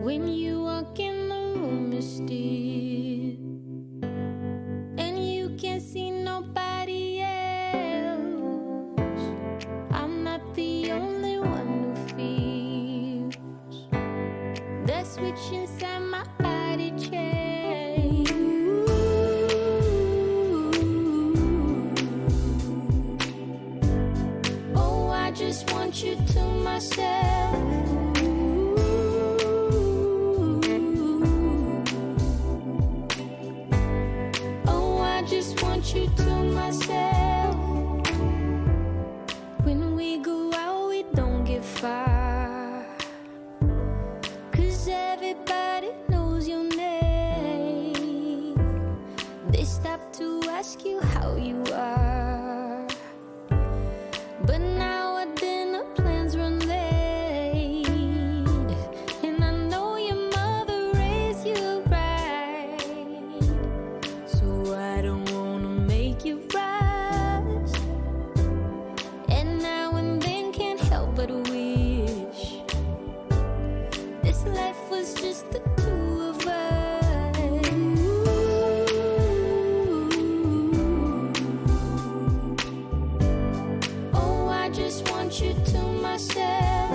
When you walk in the room, it's still, and you can't see nobody else. I'm not the only one who feels that switch inside my body change. Oh, I just want you to myself. Just want you to myself. When we go out, we don't get far, 'cause everybody knows your name. They stop to ask you how you are, but now our dinner plans run late, and I know your mother raised you right, so I don't wanna make you rise. And now and then can't help but wish this life was just the two of us. Oh, I just want you to myself.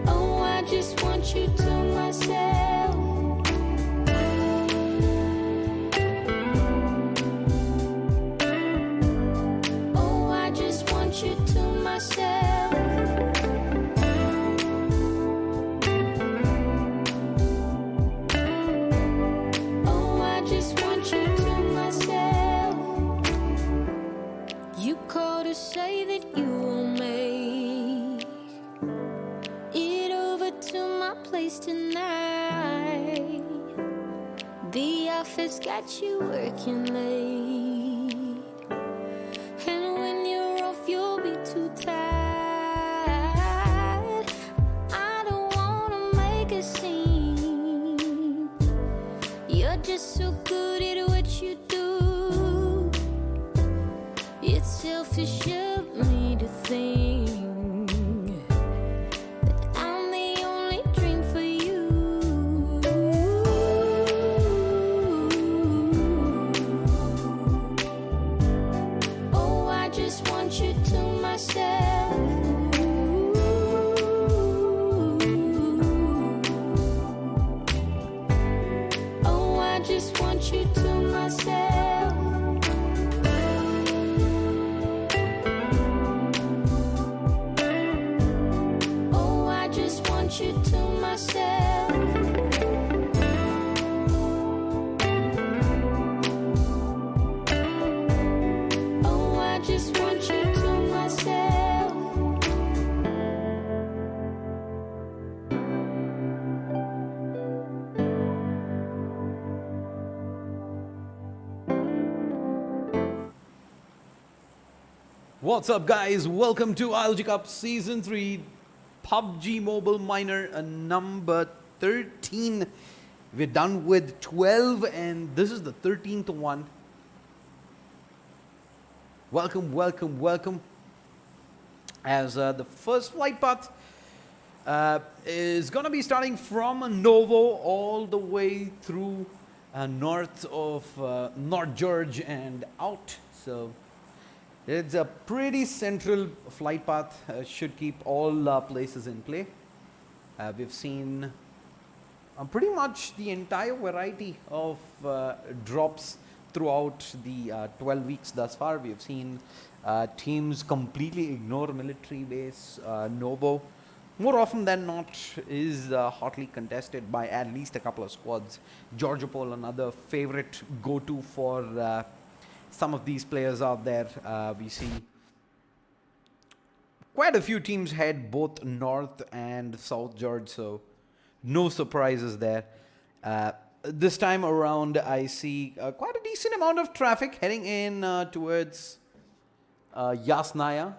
Oh, I just want you to myself. Oh, I just want you to myself. Oh, I just want you to myself. You call to say that you will make it over to my place tonight. The office got you working late, and when you're off, you'll be too tired. I don't wanna make a scene. You're just so good at what you do. It's selfish of me to think that I'm the only dream for you. Oh, I just want you to myself. Oh, I just want you to myself. Oh, I just want you to myself. Oh, I just want you to myself. What's up, guys? Welcome to ILG Cup Season 3 PUBG Mobile Minor number 13. We're done with 12 and this is the 13th one. Welcome, welcome, welcome. As the first flight path is going to be starting from Novo all the way through north of North George and out. So it's a pretty central flight path, should keep all places in play. We've seen pretty much the entire variety of drops throughout the 12 weeks thus far. We've seen teams completely ignore military base. Novo, more often than not, is hotly contested by at least a couple of squads. Georgiopol, another favorite go-to for some of these players out there. We see quite a few teams head both north and south George, so no surprises there. This time around, I see quite a decent amount of traffic heading in towards Yasnaya. I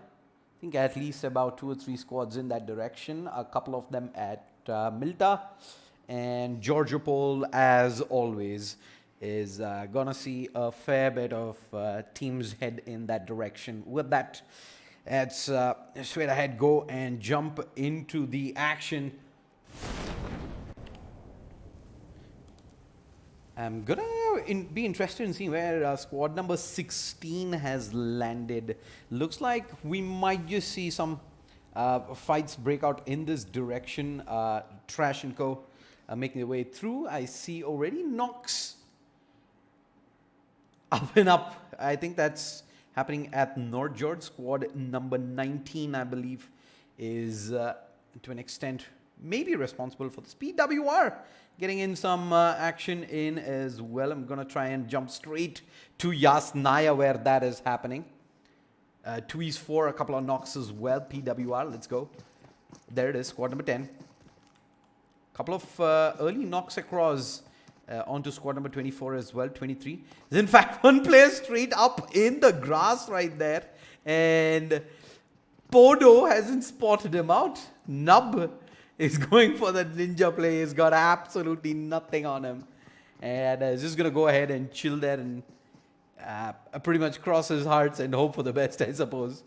think at least about 2 or 3 squads in that direction. A couple of them at Milta. And Georgiopol, as always, is gonna see a fair bit of teams head in that direction. With that, Let's straight ahead go and jump into the action. I'm gonna be interested in seeing where squad number 16 has landed. Looks like we might just see some fights break out in this direction. Trash and Co. Making their way through. I see already Nox up and up. I think that's happening at North George. Squad number 19, I believe, is to an extent maybe responsible for this. PWR getting in some action in as well. I'm going to try and jump straight to Yasnaya where that is happening. Tweez 4, a couple of knocks as well. PWR, let's go. There it is, squad number 10. Couple of early knocks across onto squad number 24 as well, 23. There's in fact one player straight up in the grass right there. And Podo hasn't spotted him out. Nub is going for the ninja play. He's got absolutely nothing on him. And is just going to go ahead and chill there and pretty much cross his hearts and hope for the best, I suppose.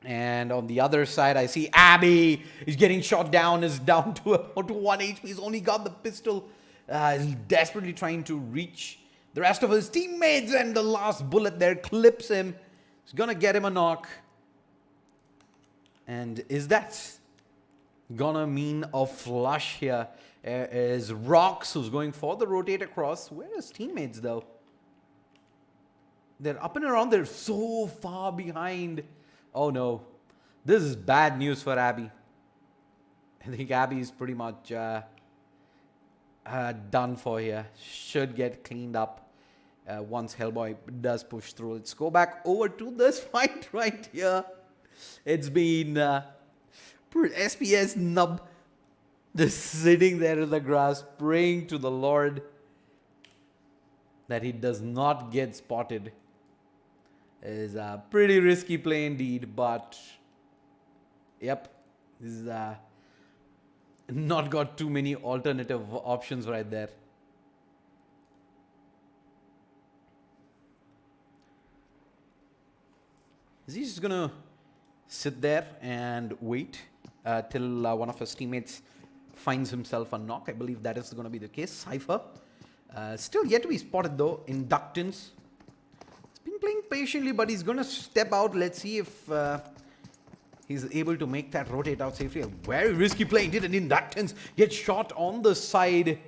And on the other side, I see Abby is getting shot down, is down to about 1 HP. He's only got the pistol. He's desperately trying to reach the rest of his teammates, and the last bullet there clips him. It's going to get him a knock. And is that gonna mean a flush here? Is Rox, who's going for the rotate across. Where are his teammates though? They're up and around. They're so far behind. Oh no. This is bad news for Abby. I think Abby is pretty much done for here. Should get cleaned up once Hellboy does push through. Let's go back over to this fight right here. It's been SPS Nub just sitting there in the grass praying to the Lord that he does not get spotted. Is a pretty risky play indeed, but yep, this is not got too many alternative options right there. Is he just gonna sit there and wait till one of his teammates finds himself a knock? I believe that is going to be the case. Cypher still yet to be spotted though. Inductance. He's been playing patiently, but he's going to step out. Let's see if he's able to make that rotate out safely. A very risky play. He did an Inductance. Gets shot on the side.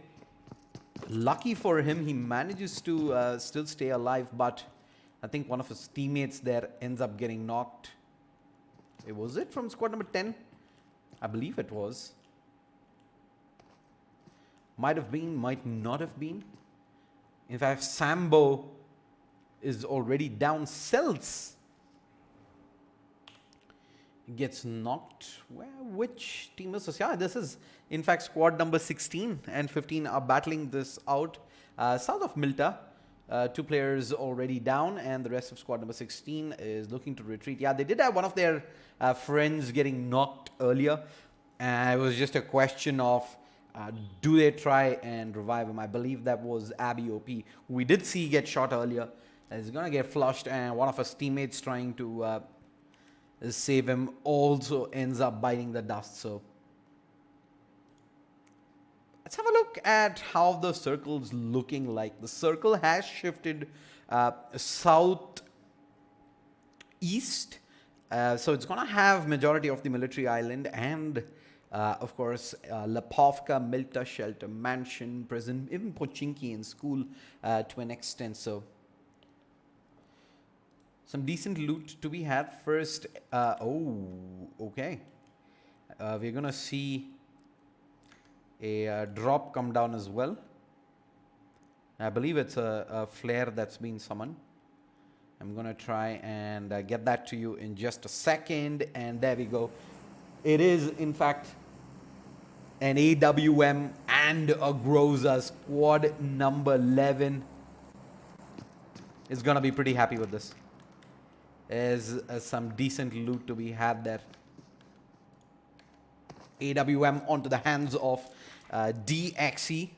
Lucky for him, he manages to still stay alive, but I think one of his teammates there ends up getting knocked. Was it from squad number 10? I believe it was. Might have been, might not have been. In fact, Sambo is already down. Cells gets knocked. Where? Which team is this? Yeah, this is in fact squad number 16 and 15 are battling this out. South of Milta. 2 players already down, and the rest of squad number 16 is looking to retreat. Yeah, they did have one of their friends getting knocked earlier. It was just a question of do they try and revive him? I believe that was Abby OP, who we did see get shot earlier. He's going to get flushed, and one of his teammates trying to save him also ends up biting the dust. So let's have a look at how the circle's looking like. The circle has shifted southeast. So it's going to have majority of the military island and, of course, Lepovka, Milta, Shelter, Mansion, Prison, even Pochinki and School to an extent. So some decent loot to be had. First, okay. We're going to see a drop come down as well. I believe it's a flare that's been summoned. I'm going to try and get that to you in just a second. And there we go. It is, in fact, an AWM and a Groza. Squad number 11 is going to be pretty happy with this. There's some decent loot to be had there. AWM onto the hands of DXE.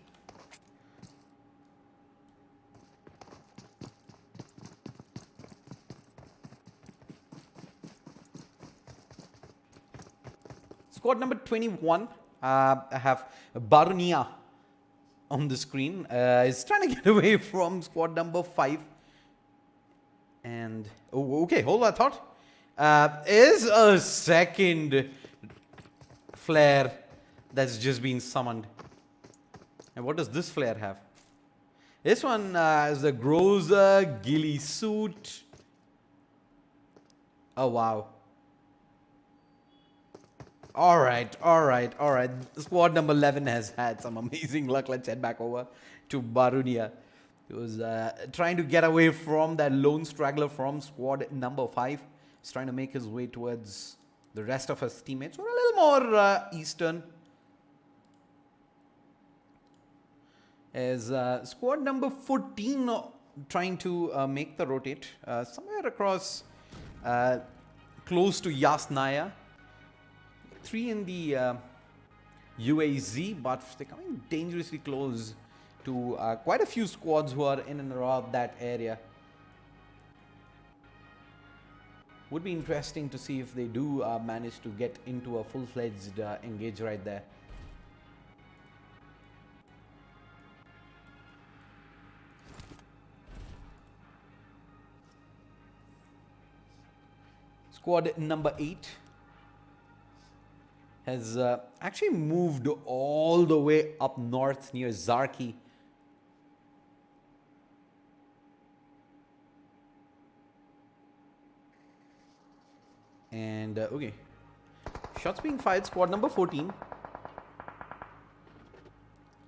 Squad number 21, I have Barunia on the screen. Is trying to get away from squad number 5. And, oh, okay, hold that thought. Is a second flare that's just been summoned. And what does this flare have? This one is the Groza ghillie suit. Oh, wow. All right. Squad number 11 has had some amazing luck. Let's head back over to Barunia. He was trying to get away from that lone straggler from squad number 5. He's trying to make his way towards the rest of his teammates, who are a little more eastern. As squad number 14 trying to make the rotate somewhere across close to Yasnaya. 3 in the UAZ, but they're coming dangerously close to quite a few squads who are in and around that area. Would be interesting to see if they do manage to get into a full-fledged engage right there. Squad number 8 has actually moved all the way up north near Zarki. And okay, shots being fired. Squad number 14.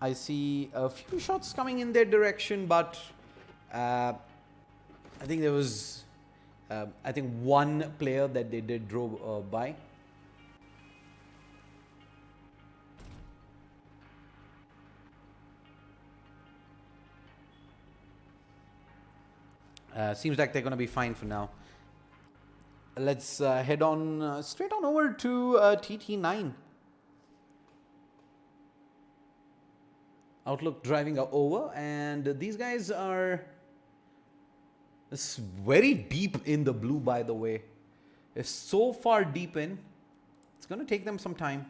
I see a few shots coming in their direction, but I think there was one player that they did drove by. Seems like they're going to be fine for now. Let's head on straight on over to TT9. Outlook driving over, and these guys are very deep in the blue, by the way. They're so far deep in, it's going to take them some time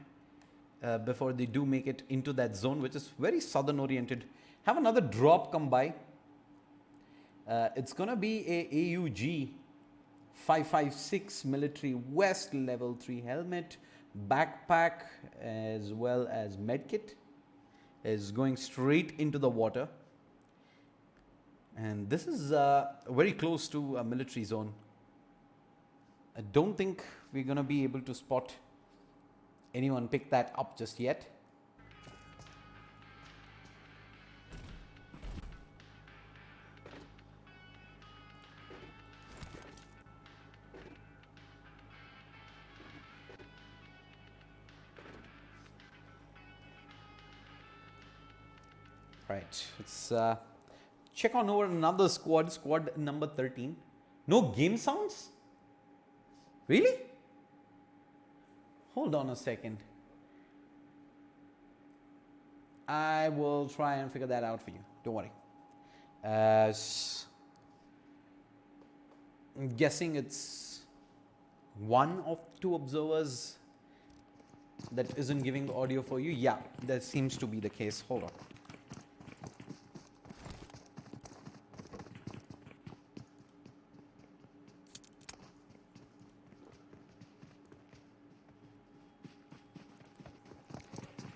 before they do make it into that zone, which is very southern oriented. Have another drop come by. It's going to be a AUG 556 military West level 3 helmet, backpack, as well as medkit. Is going straight into the water. And this is very close to a military zone. I don't think we're going to be able to spot anyone pick that up just yet. Right, let's check on over another squad, squad number 13. No game sounds? Really? Hold on a second. I will try and figure that out for you. Don't worry. I'm guessing it's one of 2 observers that isn't giving the audio for you. Yeah, that seems to be the case. Hold on.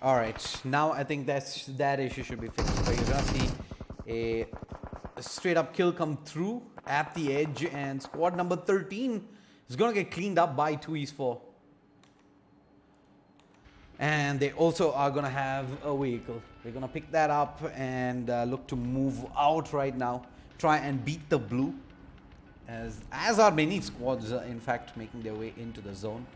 All right, now I think that issue should be fixed. So you're gonna see a straight up kill come through at the edge, and squad number 13 is gonna get cleaned up by 2e4. And they also are gonna have a vehicle. They're gonna pick that up and look to move out right now. Try and beat the blue, as are many squads in fact making their way into the zone.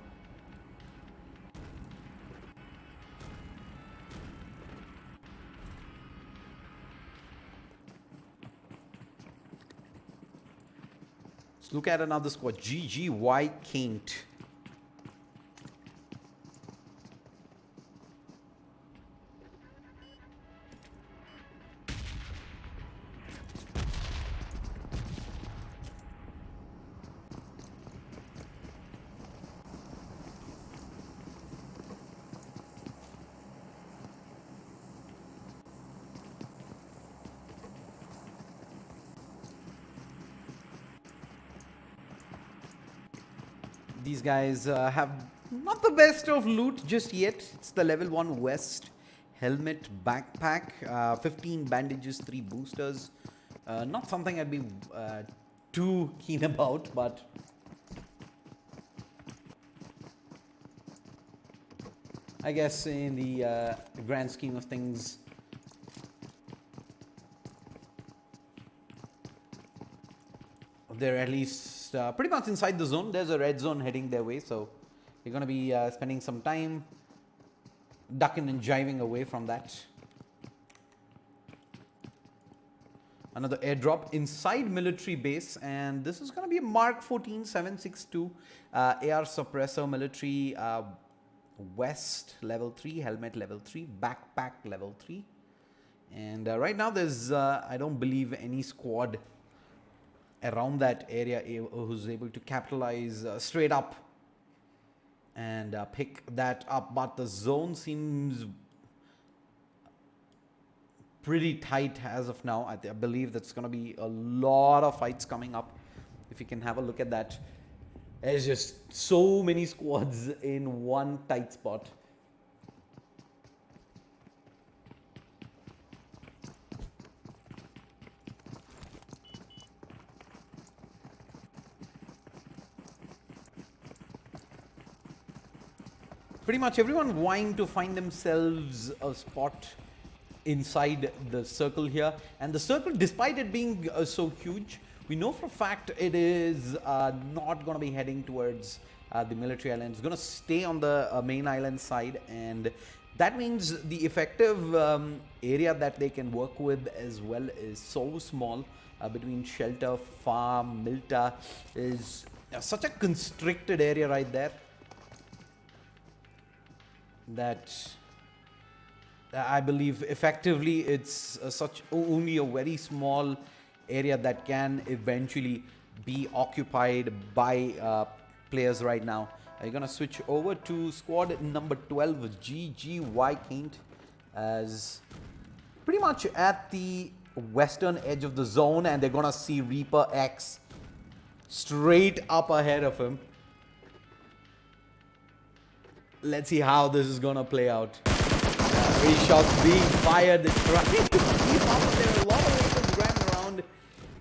Let's look at another squad. GGY Kent. These guys have not the best of loot just yet. It's the level 1 West helmet backpack, 15 bandages, 3 boosters. Not something I'd be too keen about, but I guess in the grand scheme of things, they're at least pretty much inside the zone. There's a red zone heading their way, so you're going to be spending some time ducking and jiving away from that. Another airdrop inside military base, and this is going to be a Mark 14 762 AR suppressor, military West level 3, helmet level 3, backpack level 3. And right now there's I don't believe any squad around that area who's able to capitalize straight up and pick that up, but the zone seems pretty tight as of now. I believe that's going to be a lot of fights coming up. If you can have a look at that, there's just so many squads in one tight spot. Pretty much everyone vying to find themselves a spot inside the circle here. And the circle, despite it being so huge, we know for a fact it is not going to be heading towards the military island. It's going to stay on the main island side, and that means the effective area that they can work with as well is so small. Between shelter, farm, Milta is such a constricted area right there that I believe effectively it's such only a very small area that can eventually be occupied by players right now. You're going to switch over to squad number 12, GGY Kent, as pretty much at the western edge of the zone, and they're going to see Reaper X straight up ahead of him. Let's see how this is going to play out. 3 shots being fired. They're trying to keep up. There are a lot of vehicles driving around,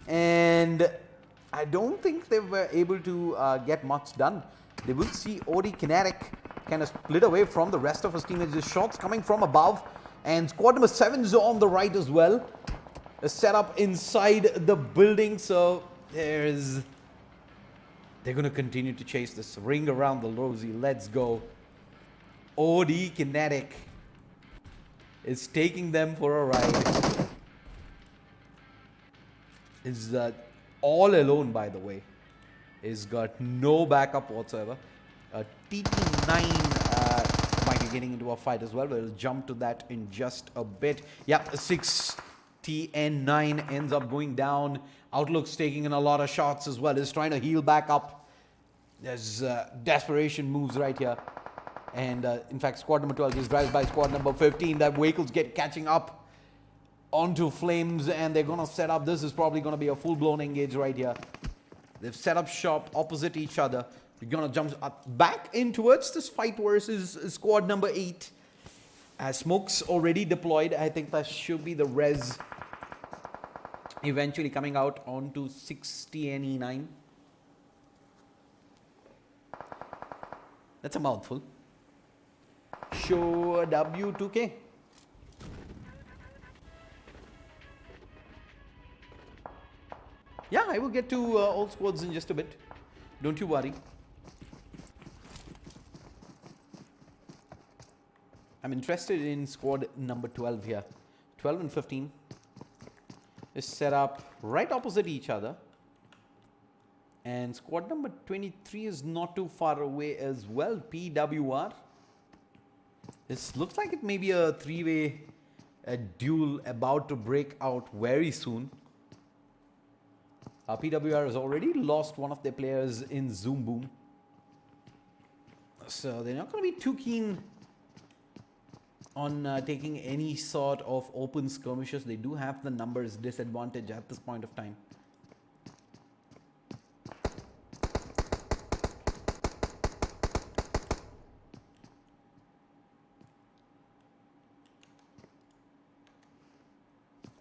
and I don't think they were able to get much done. They will see OD Kinetic kind of split away from the rest of his teammates. There's shots coming from above, and squad number 7 is on the right as well. A setup inside the building, so they're going to continue to chase this. Ring around the rosy. Let's go. OD Kinetic is taking them for a ride. Is all alone, by the way. He's got no backup whatsoever. TT9 might be getting into a fight as well. We'll jump to that in just a bit. Yep, 6TN9 ends up going down. Outlook's taking in a lot of shots as well. He's trying to heal back up. There's desperation moves right here. And in fact, squad number 12 just drives by squad number 15. That vehicles catching up onto flames, and they're going to set up. This is probably going to be a full-blown engage right here. They've set up shop opposite each other. We're going to jump back in towards this fight versus squad number 8. Smoke's already deployed. I think that should be the res eventually coming out onto 6TNE9. That's a mouthful. Show W2K. Yeah, I will get to all squads in just a bit. Don't you worry. I'm interested in squad number 12 here. 12 and 15 is set up right opposite each other. And squad number 23 is not too far away as well. PWR. This looks like it may be a 3-way duel about to break out very soon. PWR has already lost one of their players in Zoom Boom. So they're not going to be too keen on taking any sort of open skirmishes. They do have the numbers disadvantage at this point of time.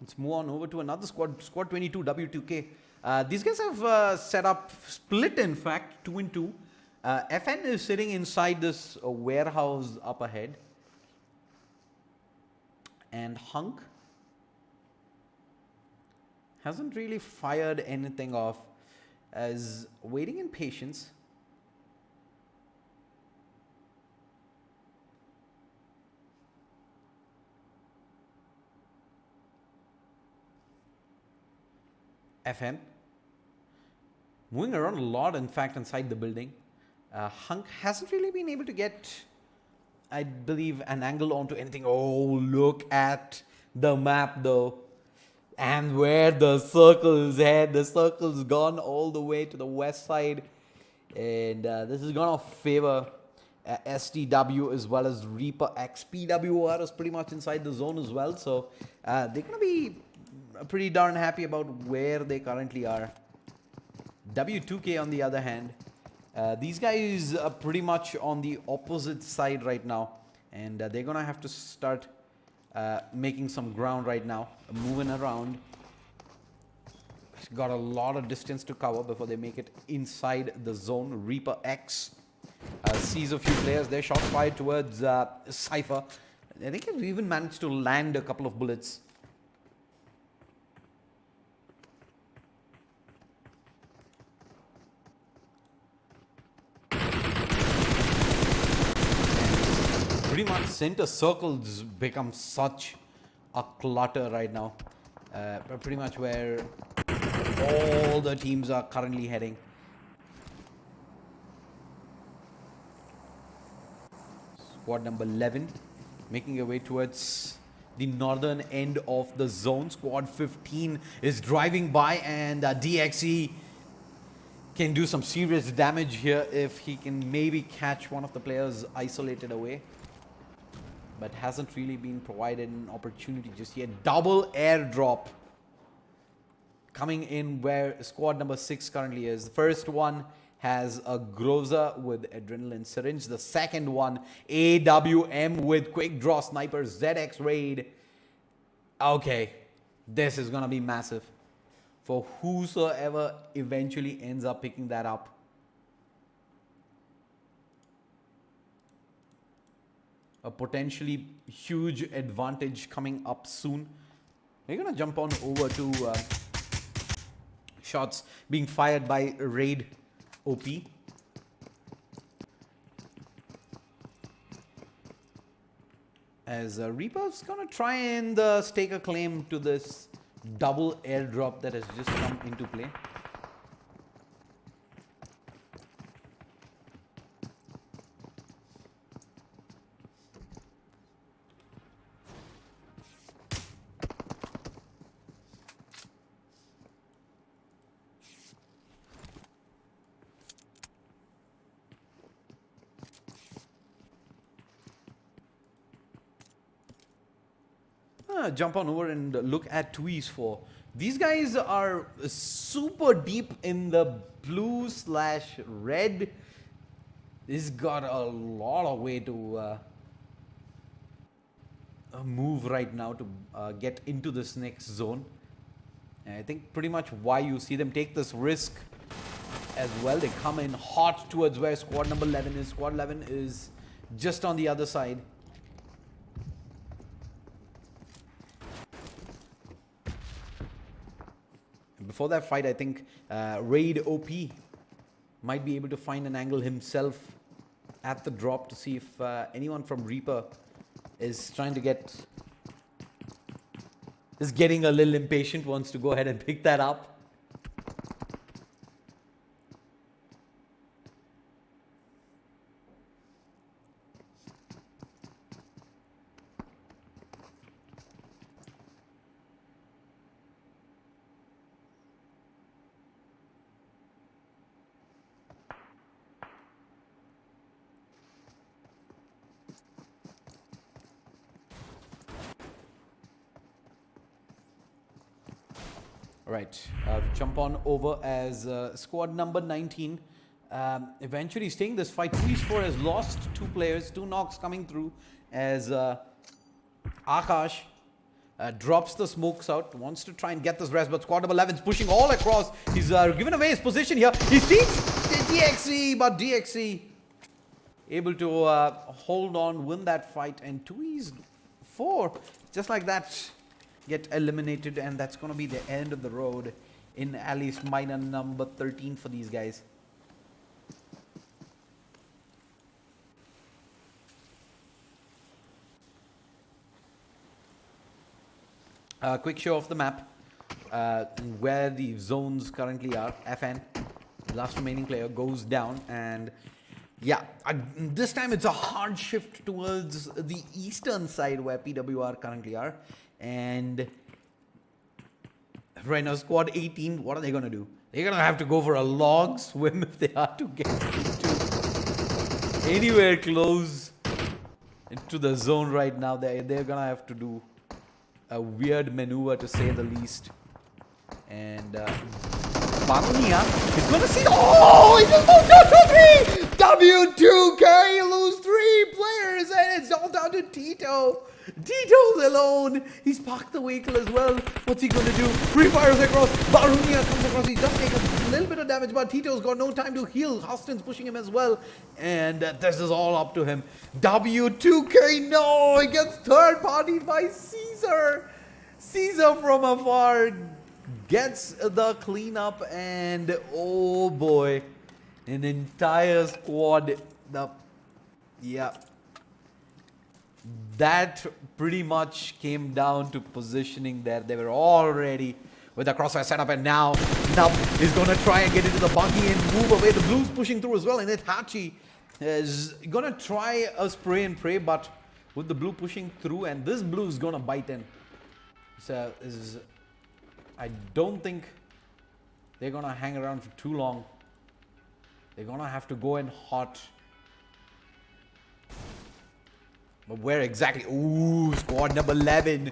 Let's move on over to another squad, Squad 22, W2K. These guys have set up, split in fact, 2 and 2. FN is sitting inside this warehouse up ahead. And Hunk hasn't really fired anything off, as waiting in patience. FN moving around a lot, in fact, inside the building. Hunk hasn't really been able to get, I believe, an angle onto anything. Oh, look at the map though, and where the circles head. The circle's gone all the way to the west side, and this is gonna favor STW as well as Reaper X. PWR is pretty much inside the zone as well, so they're gonna be pretty darn happy about where they currently are. W2K on the other hand, these guys are pretty much on the opposite side right now, and they're gonna have to start making some ground right now, moving around. Got a lot of distance to cover before they make it inside the zone. Reaper X sees a few players. Their shots fired towards Cypher. I think he's even managed to land a couple of bullets. Pretty much center circles become such a clutter right now. Pretty much where all the teams are currently heading. Squad number 11 making their way towards the northern end of the zone. Squad 15 is driving by, and DXE can do some serious damage here if he can maybe catch one of the players isolated away. But hasn't really been provided an opportunity just yet. Double airdrop coming in where squad number 6 currently is. The first one has a Groza with Adrenaline Syringe. The second one, AWM with Quick Draw Sniper, ZX Raid. Okay, this is gonna be massive for whosoever eventually ends up picking that up. A potentially huge advantage coming up soon. We're gonna jump on over to shots being fired by Raid OP. As Reaper's gonna try and stake a claim to this double airdrop that has just come into play. Jump on over and look at Tweez for. These guys are super deep in the blue/red. This got a lot of way to move right now to get into this next zone. And I think pretty much why you see them take this risk as well. They come in hot towards where squad number 11 is. Squad 11 is just on the other side. Before that fight, I think Raid OP might be able to find an angle himself at the drop to see if anyone from Reaper is trying to is getting a little impatient, wants to go ahead and pick that up. Right, jump on over as squad number 19 eventually staying this fight. Tweez4 has lost 2 players, 2 knocks coming through as Akash Drops the smokes out, wants to try and get this rest, but squad number 11 is pushing all across. He's given away his position here. He sees DXE, but DXE able to hold on, win that fight, and 2-4, just like that, get eliminated, and that's going to be the end of the road in at least minor number 13 for these guys. Quick show of the map, where the zones currently are. FN, last remaining player, goes down, and yeah, this time it's a hard shift towards the eastern side where PWR currently are. And right now, squad 18, what are they going to do? They're going to have to go for a log swim if they are to get into anywhere close into the zone right now. They're going to have to do a weird maneuver, to say the least. And Baronia is going to see. Oh, he just moved down to 3! W2K lose 3 players, and it's all down to Tito. Tito's alone. He's parked the vehicle as well. What's he going to do? Refires across. Baronia comes across. He does take a little bit of damage, but Tito's got no time to heal. Huston's pushing him as well. And this is all up to him. W2K, no! He gets third partied by Caesar. Caesar from afar gets the cleanup, and oh boy, an entire squad. That pretty much came down to positioning there. They were all ready with the crossfire setup, and now Nub is going to try and get into the buggy and move away. The Blues pushing through as well, and Itachi is going to try a spray and pray, but with the Blue pushing through, and this Blue is going to bite in. So I don't think they're going to hang around for too long. They're going to have to go in hot. But where exactly? Ooh, squad number 11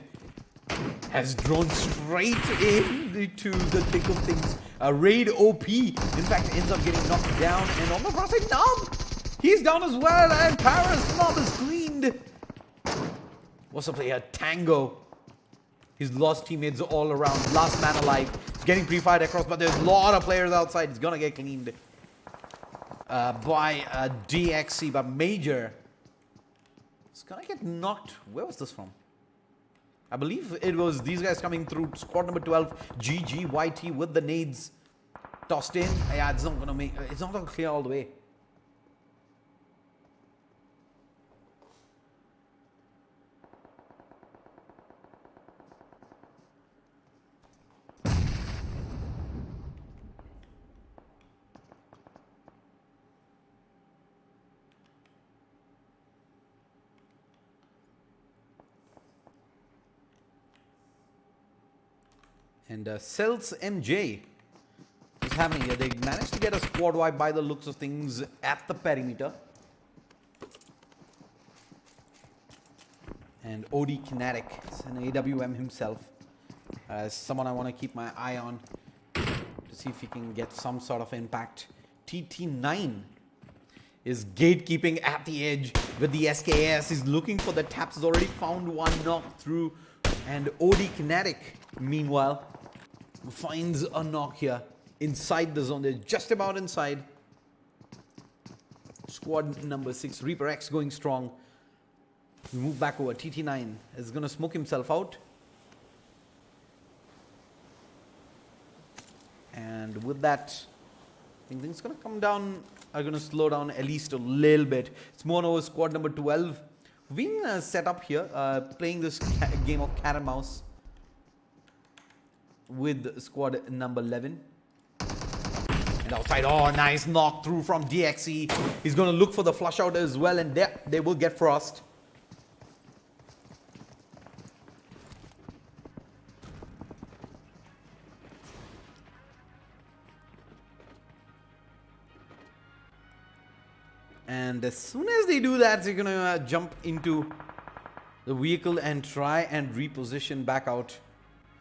has drawn straight into the thick of things. A raid OP, in fact, ends up getting knocked down. And on the far side, Nub! He's down as well, and Paris Nub is cleaned. What's the player? Tango. He's lost teammates all around. Last man alive. He's getting pre-fired across, but there's a lot of players outside. He's gonna get cleaned by DXC, but Major. It's gonna get knocked. Where was this from? I believe it was these guys coming through. Squad number 12, GGYT with the nades tossed in. Yeah, it's not gonna clear all the way. And Cells MJ is happening here. They managed to get a squad wipe by the looks of things at the perimeter. And OD Kinetic is an AWM himself. Someone I want to keep my eye on to see if he can get some sort of impact. TT9 is gatekeeping at the edge with the SKS. He's looking for the taps. He's already found one knock through. And OD Kinetic, meanwhile, finds a knock here inside the zone. They're just about inside. Squad number 6, Reaper X going strong. We move back over. TT9 is going to smoke himself out. And with that, I think things going to come down, are going to slow down at least a little bit. It's more over squad number 12. Being set up here, playing this game of cat and mouse with squad number 11. And outside, oh, nice knock through from DXE. He's going to look for the flush out as well, and they will get Frost. And as soon as they do that, they're going to jump into the vehicle and try and reposition back out.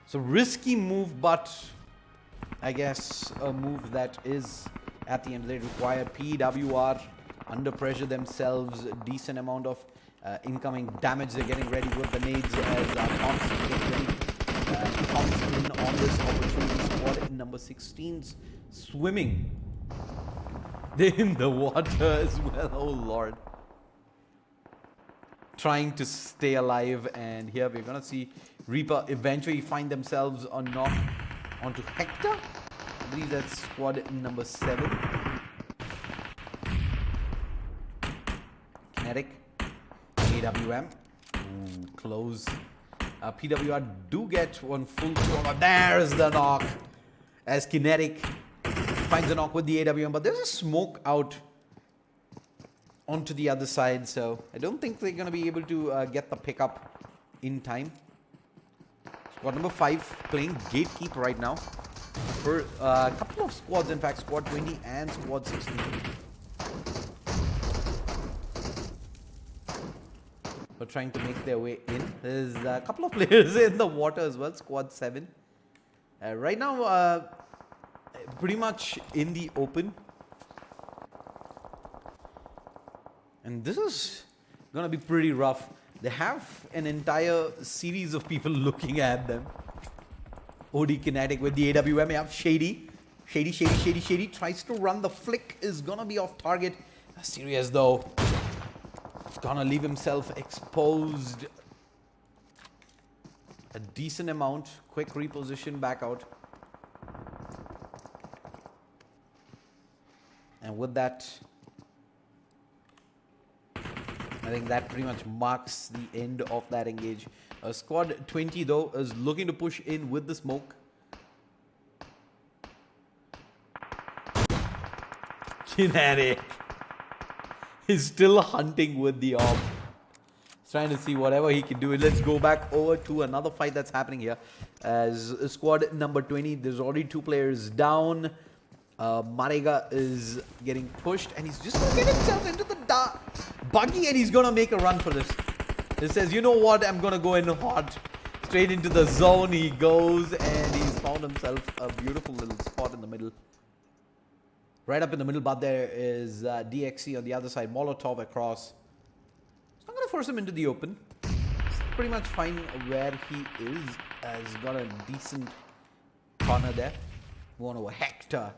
So risky move, but I guess a move that is at the end they require. PWR under pressure themselves, a decent amount of incoming damage. They're getting ready with the nades as Thompson gets ready. Thompson in on this opportunity. Squad number 16's swimming in the water as well. Oh Lord. Trying to stay alive, and here we're gonna see Reaper eventually find themselves a knock onto Hector. I believe that's squad number 7. Kinetic, AWM, ooh, close. PWR do get one full throw. There's the knock as Kinetic finds a knock with the AWM, but there's a smoke out onto the other side, so I don't think they're going to be able to get the pickup in time. Squad number 5 playing gatekeep right now for a couple of squads, in fact, squad 20 and squad 16. They're trying to make their way in. There's a couple of players in the water as well, squad 7. Right now, pretty much in the open. And this is going to be pretty rough. They have an entire series of people looking at them. OD Kinetic with the AWM. You have Shady. Shady. Tries to run. The flick is going to be off target. Serious though. He's going to leave himself exposed. A decent amount. Quick reposition back out. And with that, I think that pretty much marks the end of that engage. Squad 20 though is looking to push in with the smoke. Kinetic is still hunting with the orb. He's trying to see whatever he can do. Let's go back over to another fight that's happening here. As squad number 20, there's already 2 players down. Marega is getting pushed, and he's just going to get himself into the buggy, and he's going to make a run for this. He says, you know what, I'm going to go in hot. Straight into the zone he goes, and he's found himself a beautiful little spot in the middle. Right up in the middle, but there is DXC on the other side. Molotov across. It's not going to force him into the open. He's pretty much fine where he is. He's got a decent corner there. One over Hector.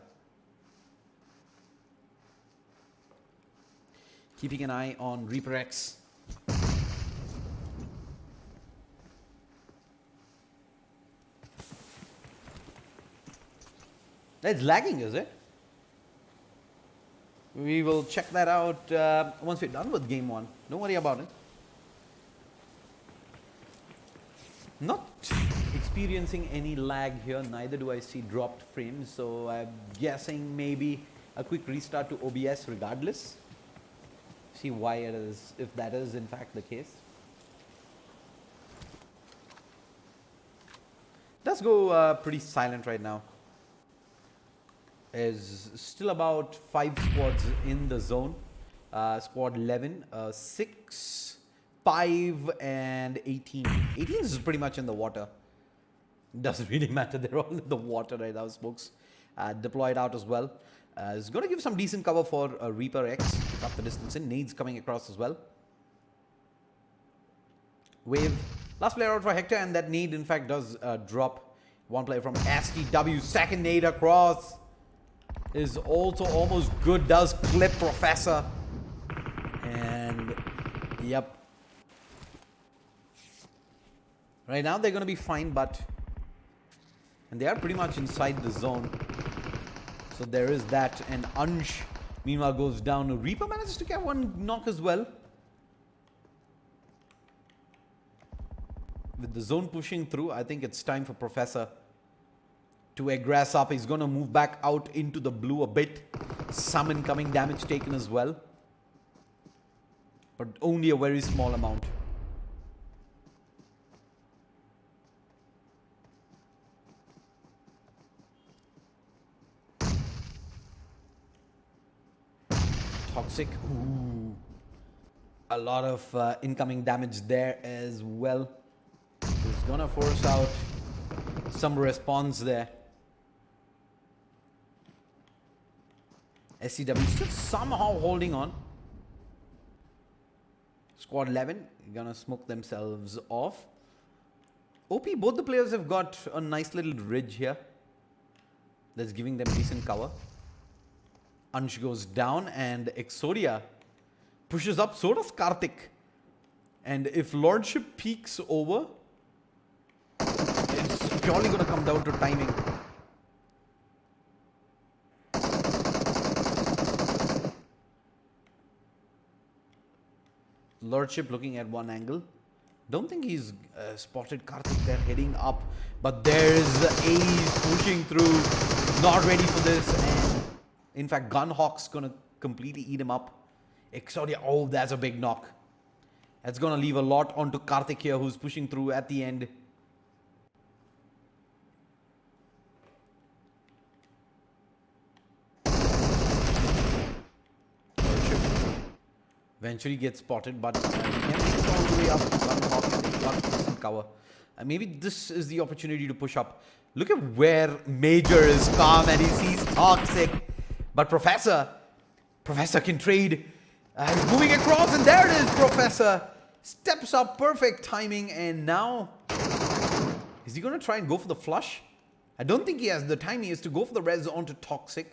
Keeping an eye on Reaper X. It's lagging, is it? We will check that out once we're done with game 1. Don't worry about it. Not experiencing any lag here, neither do I see dropped frames, so I'm guessing maybe a quick restart to OBS regardless. See why it is, if that is in fact the case. Let's go pretty silent right now. There's still about 5 squads in the zone. Squad 11, 6, 5 and 18. 18 is pretty much in the water. Doesn't really matter, they're all in the water right now. Smokes deployed out as well. It's going to give some decent cover for Reaper X. Up the distance in. Nades coming across as well. Wave. Last player out for Hector, and that nade in fact does drop. One player from STW. Second nade across is also almost good. Does clip Professor. And yep. Right now they're going to be fine, but and they are pretty much inside the zone. So there is that, and Ansh meanwhile goes down. Reaper manages to get one knock as well. With the zone pushing through, I think it's time for Professor to aggress up. He's going to move back out into the blue a bit. Some incoming damage taken as well. But only a very small amount. Toxic. Ooh. A lot of incoming damage there as well. He's gonna force out some response there. SCW still somehow holding on. Squad 11 gonna smoke themselves off. OP, both the players have got a nice little ridge here that's giving them decent cover. Ansh goes down and Exodia pushes up. So does Karthik. And if Lordship peeks over, it's purely going to come down to timing. Lordship looking at one angle. Don't think he's spotted Karthik there heading up. But there's Ace pushing through. Not ready for this. And in fact, Gunhawk's going to completely eat him up. Exodia, oh, that's a big knock. That's going to leave a lot onto Karthik here, who's pushing through at the end. Eventually gets spotted, but he can make it all the way up. Gunhawk and he's got decent cover. Maybe this is the opportunity to push up. Look at where Major is calm and he sees Toxic. But Professor can trade. He's moving across and there it is. Professor steps up, perfect timing, and now is he going to try and go for the flush? I don't think he has the time. He has to go for the res onto Toxic.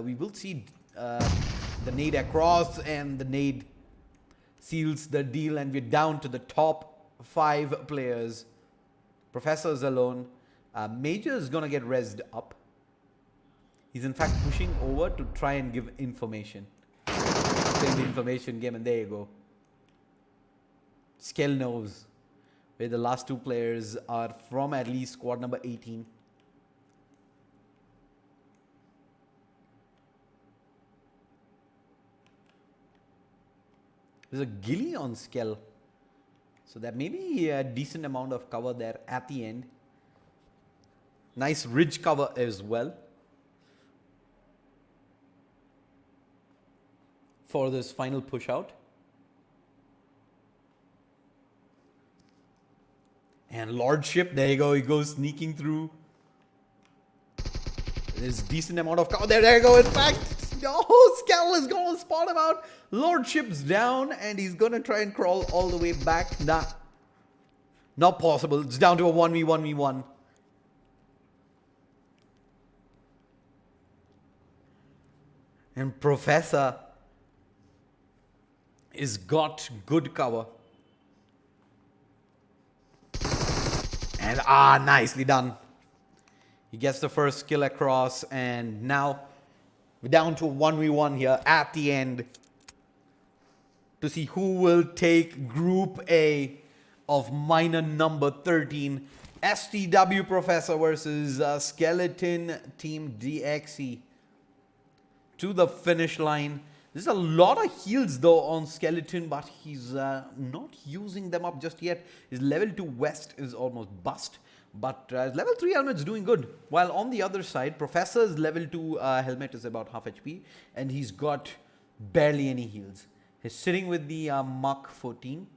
We will see the nade across, and the nade seals the deal, and we're down to the top 5 players. Professor's alone. Major is going to get rezzed up. He's in fact pushing over to try and give information. Playing the information game, and there you go. Skell knows where the last 2 players are from, at least squad number 18. There's a ghillie on Skell. So that may be a decent amount of cover there at the end. Nice ridge cover as well for this final push out. And Lordship, there you go, he goes sneaking through. There's decent amount of cover there. There you go. In fact, oh, Skell is going to spot him out. Lordship's down and he's going to try and crawl all the way back. Nah, not possible. It's down to a 1v1v1. And Professor is got good cover. And nicely done. He gets the first kill across, and now we're down to 1v1 here at the end to see who will take Group A of minor number 13. STW Professor versus Skeleton Team DXE to the finish line. There's a lot of heals though on Skeleton, but he's not using them up just yet. His level 2 vest is almost bust, but his level 3 helmet's doing good. While on the other side, Professor's level 2 helmet is about half HP, and he's got barely any heals. He's sitting with the Mark 14.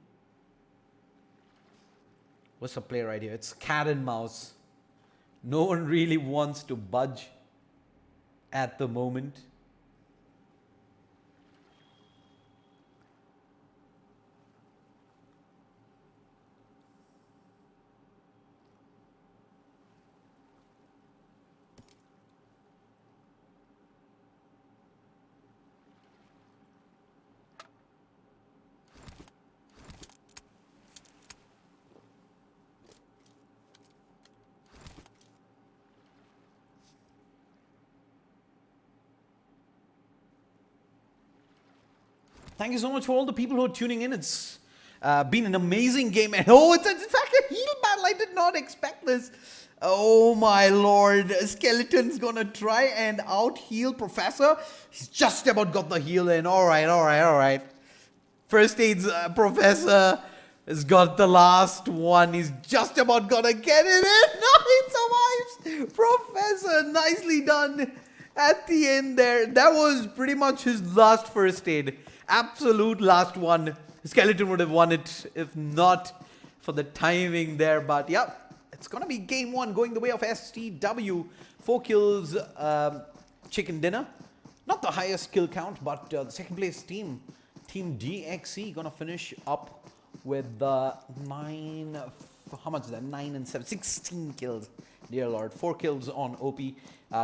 What's the play right here? It's cat and mouse. No one really wants to budge at the moment. Thank you so much for all the people who are tuning in. It's been an amazing game. And it's in fact a heal battle. I did not expect this. Oh my lord. Skeleton's gonna try and out heal Professor. He's just about got the heal in. Alright. First aid's Professor has got the last one. He's just about gonna get it in. No, he survives. Professor, nicely done at the end there. That was pretty much his last first aid. Absolute last one. Skeleton would have won it if not for the timing there. But yeah, it's going to be game 1 going the way of STW. 4 kills, chicken dinner. Not the highest kill count, but the second place team Team DXC gonna finish up with the 9. How much is that? 9 and 7, 16 kills. Dear Lord, 4 kills on OP.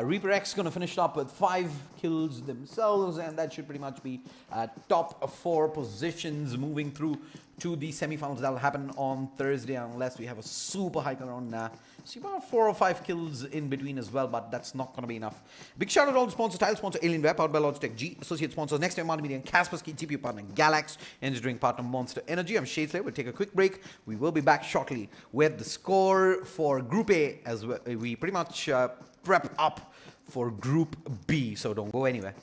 Reaper X gonna finish up with 5 kills themselves, and that should pretty much be top 4 positions moving through to the semifinals. That'll happen on Thursday, unless we have a super high around. See about 4 or 5 kills in between as well, but that's not gonna be enough. Big shout out to all the sponsors: title sponsor Alienware, powered by Logitech G, associate sponsors Next Time Multimedia and Kaspersky, GPro partner Galax, energy drink partner Monster Energy. I'm Shade Slayer. We'll take a quick break. We will be back shortly with the score for Group A as well. We pretty much prep up for Group B, so don't go anywhere.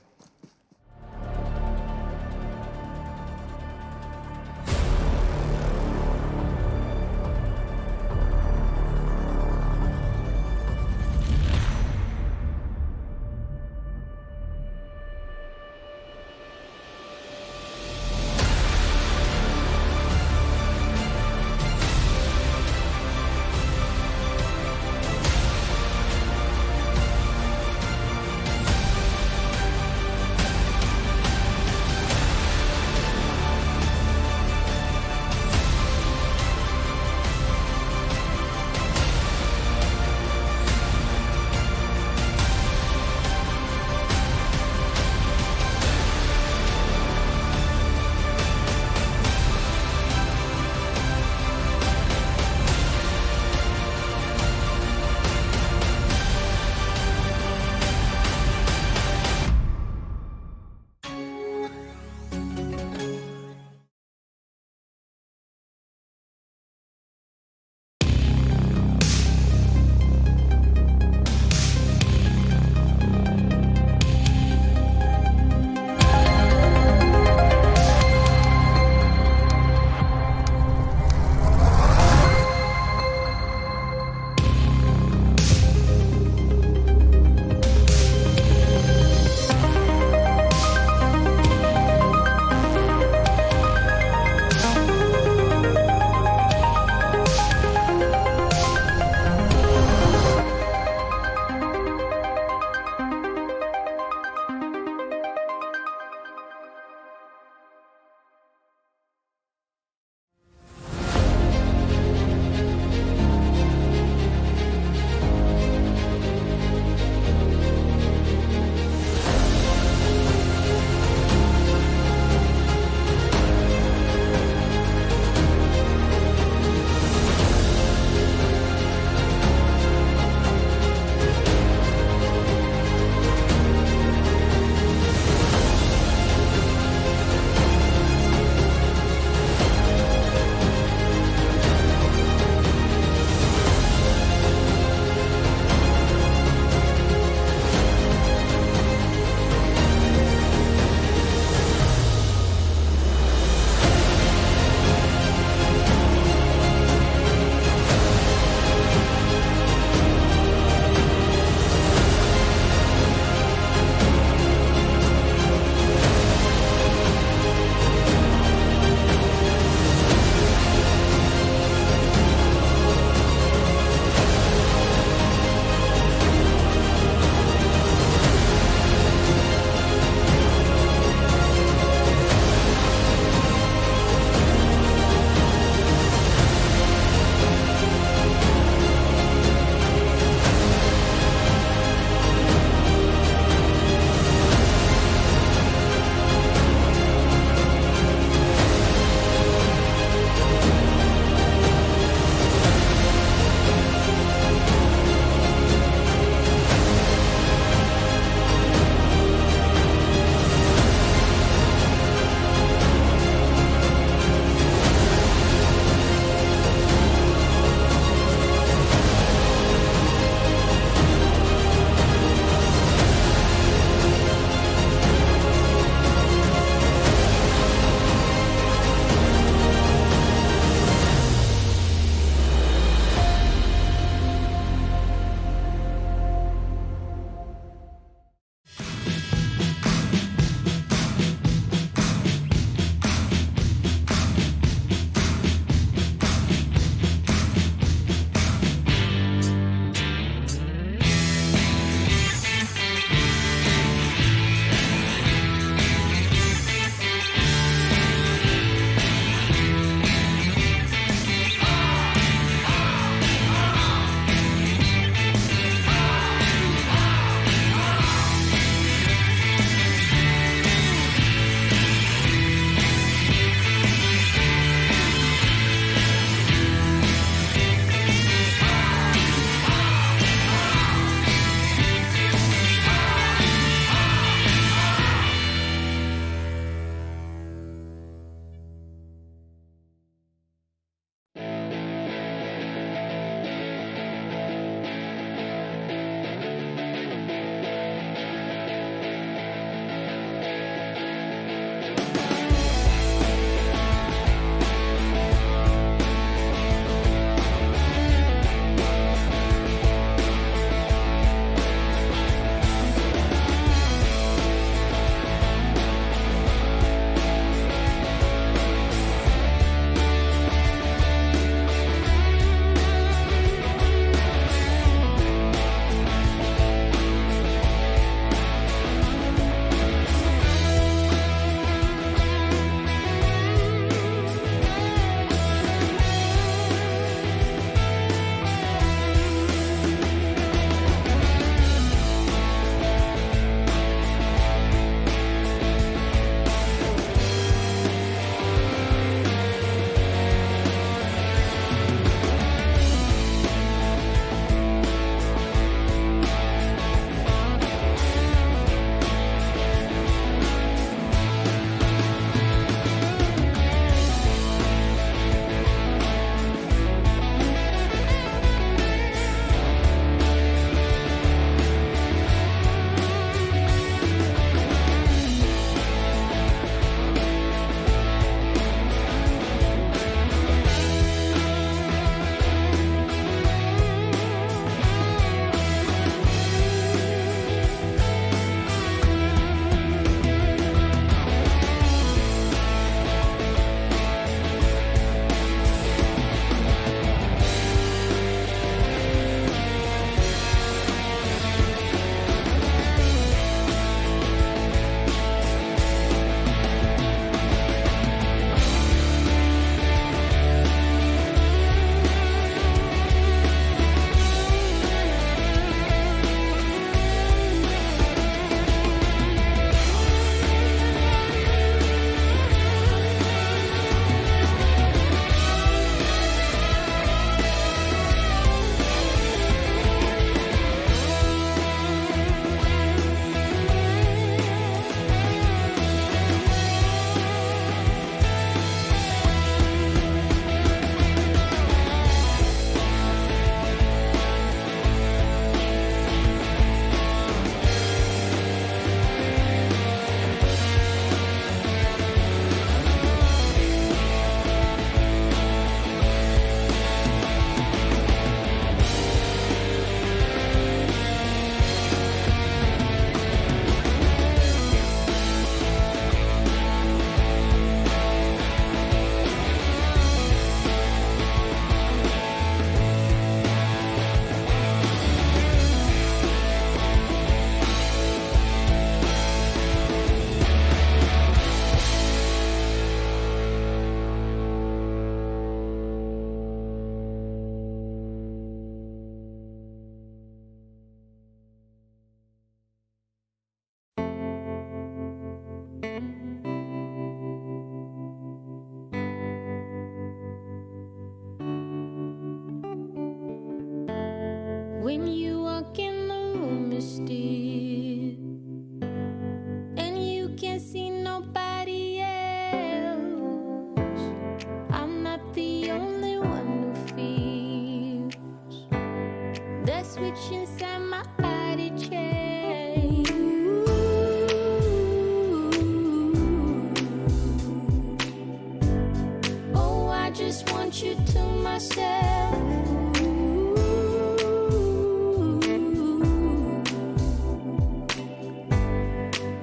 myself.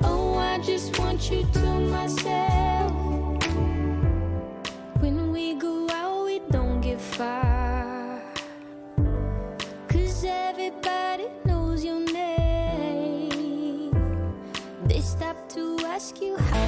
Oh, I just want you to myself. When we go out, we don't get far, 'cause everybody knows your name. They stop to ask you how.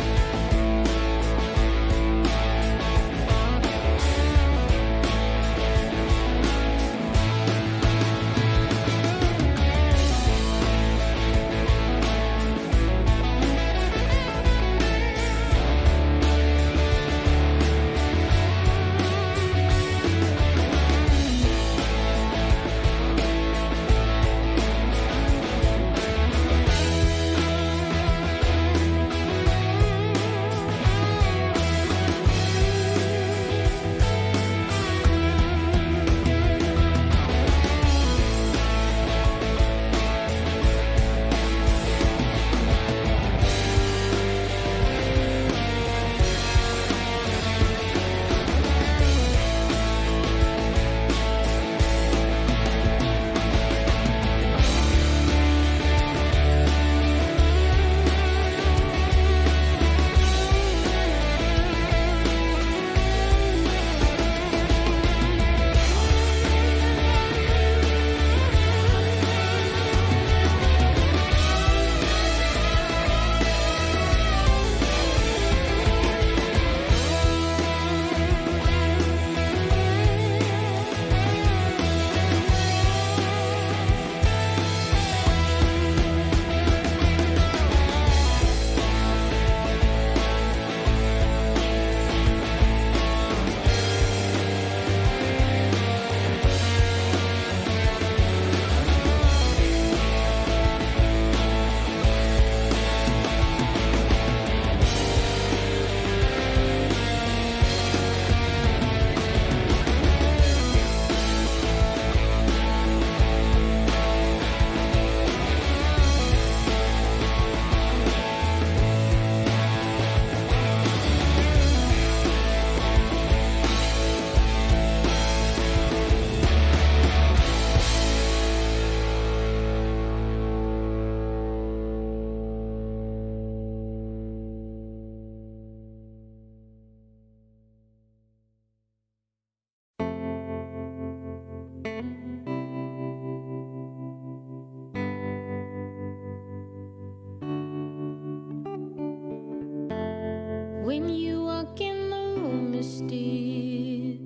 When you walk in the room, it's still,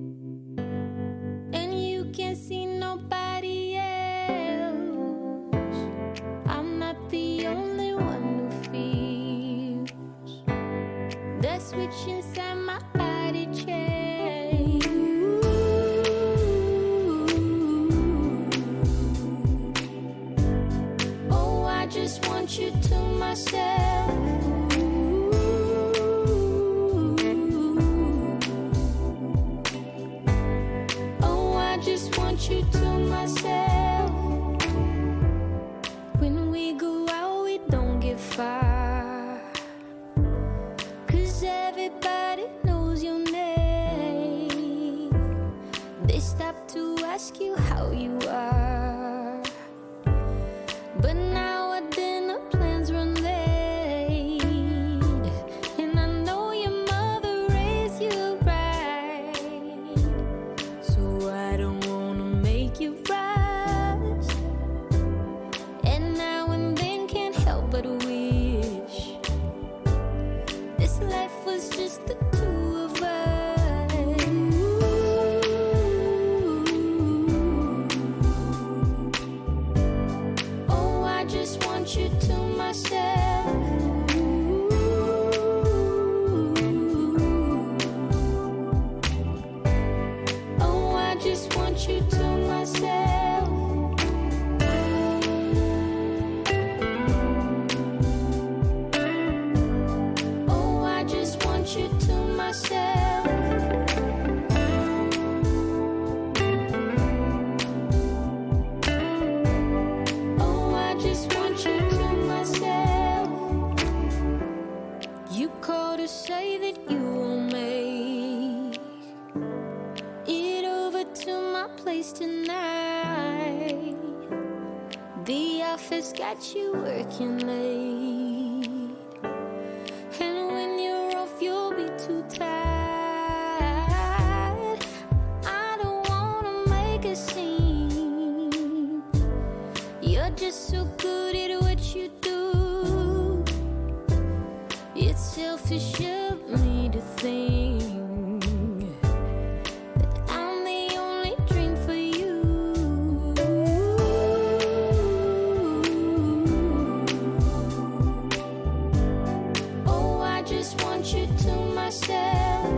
and you can't see nobody else. I'm not the only one who feels the switch inside my body change. Oh, I just want you to myself. You to myself. When we go out, we don't get far, 'cause everybody knows your name. They stop to ask you how you are, but now our dinner plans run late, and I know your mother raised you right, so I don't you rise, and now and then can't help but wish this life was just the two of us. Oh, I just want you to myself. Oh, I just want you to myself. Oh, I just want you to myself. Oh, I just want you to myself. You call to say that you will make it over place tonight. The office got you working late, and when you're off, you'll be too tired. I don't wanna make a scene. You're just so good at what you do. It's selfish of me to think that I'm the only dream for you. Oh, I just want you to myself.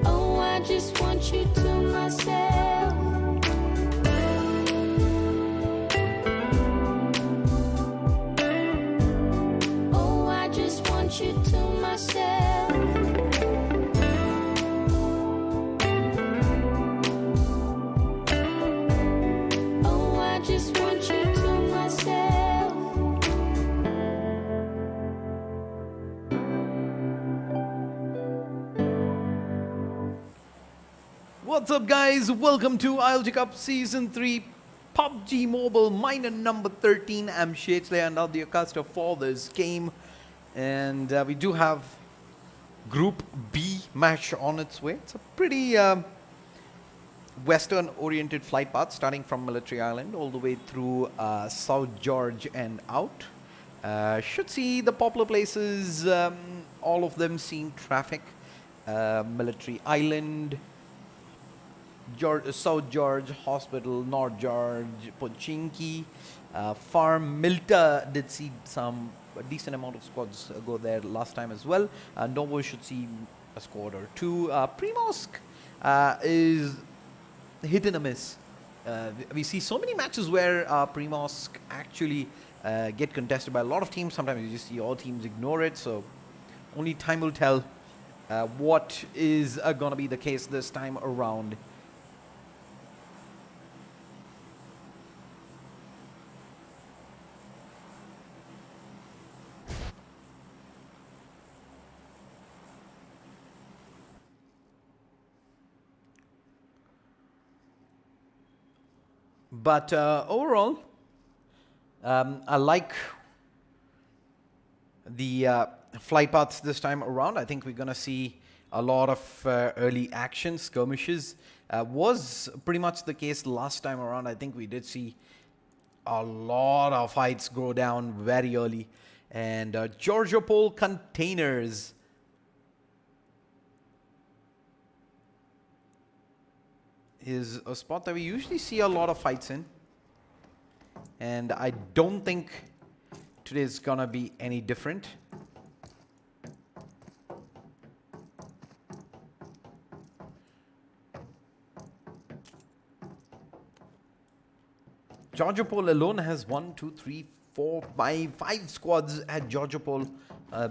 Oh, I just want you to myself. Oh, I just want you to myself. Oh, I just want you to myself. What's up, guys? Welcome to ILG Cup Season 3 PUBG Mobile minor number 13. I'm Shadsley and I'll be your caster for this game. And we do have Group B match on its way. It's a pretty Western-oriented flight path starting from Military Island all the way through South George and out. Should see the popular places, all of them seeing traffic. Military Island, South George, Hospital, North George, Pochinki, Farm, Milta did see a decent amount of squads go there last time as well. Novo should see a squad or two. Primosk is hit and a miss. We see so many matches where Primosk actually get contested by a lot of teams. Sometimes you just see all teams ignore it, so only time will tell what is going to be the case this time around. But overall, I like the flight paths this time around. I think we're going to see a lot of early action skirmishes. Was pretty much the case last time around. I think we did see a lot of fights go down very early. And Georgiopol containers is a spot that we usually see a lot of fights in, and I don't think today's gonna be any different. Georgiopol alone has 1, 2, 3, 4, 5 squads at Georgiopol,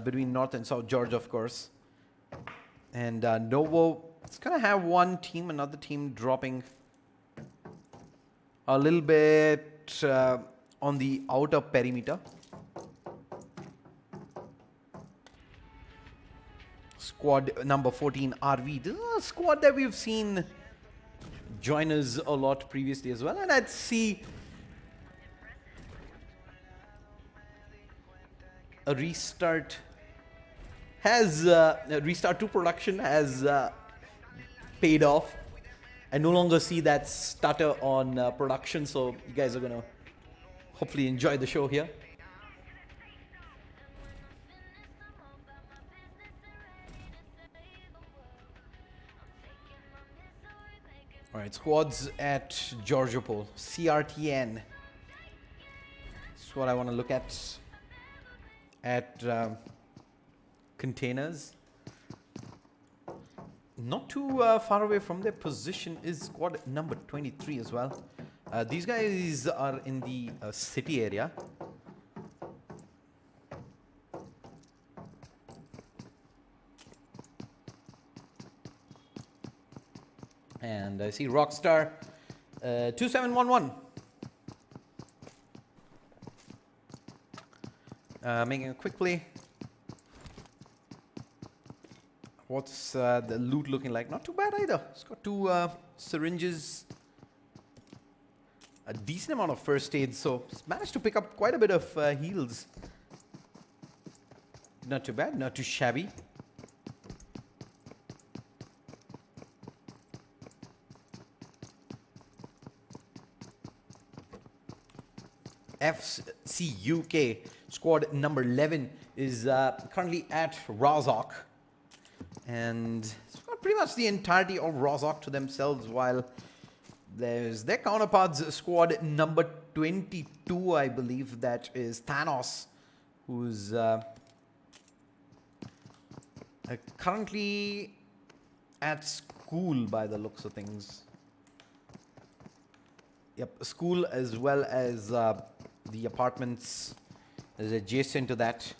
between North and South George, of course. And Novo, it's going to have one team, another team dropping a little bit on the outer perimeter. Squad number 14, RV. This is a squad that we've seen join us a lot previously as well. And I'd see a restart has restart to production has paid off. I no longer see that stutter on production, so you guys are gonna hopefully enjoy the show here. All right, squads at Georgiopol, CRTN. That's what I want to look at containers. Not too far away from their position is squad number 23 as well. These guys are in the city area. And I see Rockstar 2711 making a quick play. What's the loot looking like? Not too bad either. It's got 2 syringes, a decent amount of first aid, so it's managed to pick up quite a bit of heals. Not too bad, not too shabby. FCUK squad number 11 is currently at Rozhok, and it's got pretty much the entirety of Rozhok to themselves, while there's their counterparts, squad number 22, I believe, that is Thanos, who's currently at school by the looks of things. Yep, school as well as the apartments is adjacent to that.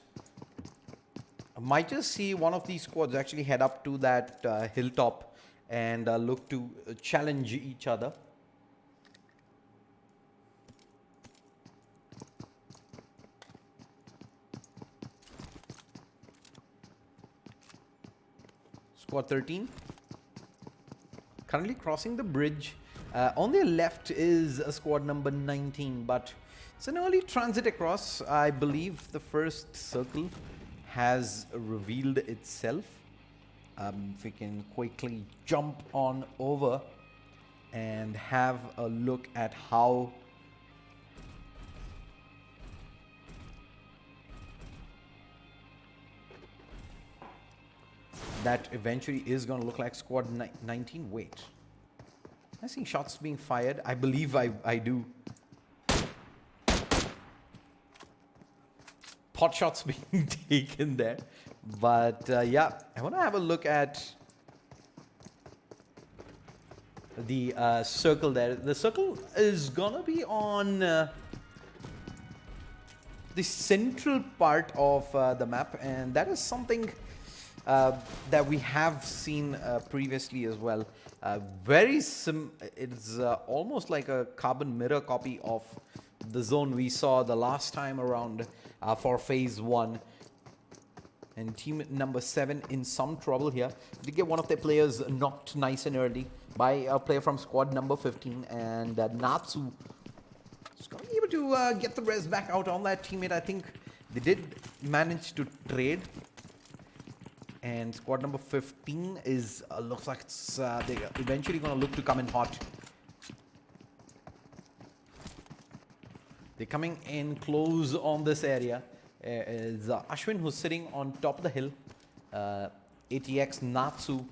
I might just see one of these squads actually head up to that hilltop and look to challenge each other. Squad 13 currently crossing the bridge. On their left is a squad number 19, but it's an early transit across. I believe the first circle has revealed itself. If we can quickly jump on over and have a look at how that eventually is going to look like squad 19. Wait. I see shots being fired. I believe I do. Pot shots being taken there. But yeah, I want to have a look at the circle there. The circle is going to be on the central part of the map. And that is something that we have seen previously as well. It's almost like a carbon mirror copy of the zone we saw the last time around for phase 1. And team number 7 in some trouble here. They get one of their players knocked nice and early by a player from squad number 15, and Natsu is going to be able to get the res back out on that teammate. I think they did manage to trade. And squad number 15 is looks like it's they're eventually going to look to come in hot. They're coming in close on this area. Is Ashwin, who's sitting on top of the hill. ATX Natsu,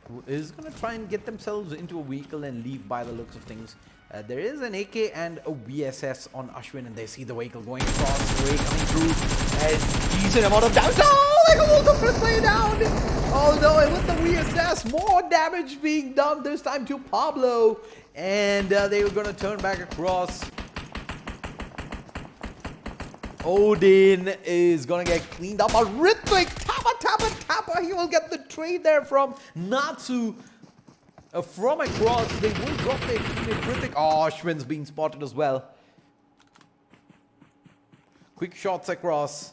who is going to try and get themselves into a vehicle and leave by the looks of things. There is an AK and a VSS on Ashwin, and they see the vehicle going across the way, coming through. A decent amount of damage. Oh, they can also first play down. Although with the VSS, more damage being done this time to Pablo. And they were going to turn back across. Odin is going to get cleaned up. A Rhythmic Tapper. He will get the trade there from Natsu. From across, they will drop their teammate Rhythmic. Oh, Ashwin's being spotted as well. Quick shots across.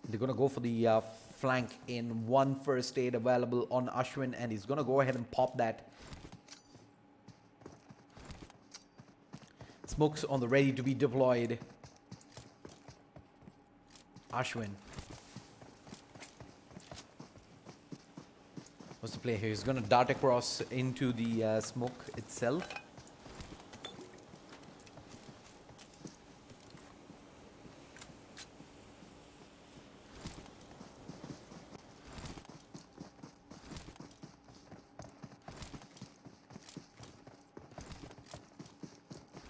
They're going to go for the flank in. One first aid available on Ashwin, and he's going to go ahead and pop that. Smokes on the ready to be deployed. Ashwin. What's the play here? He's going to dart across into the smoke itself.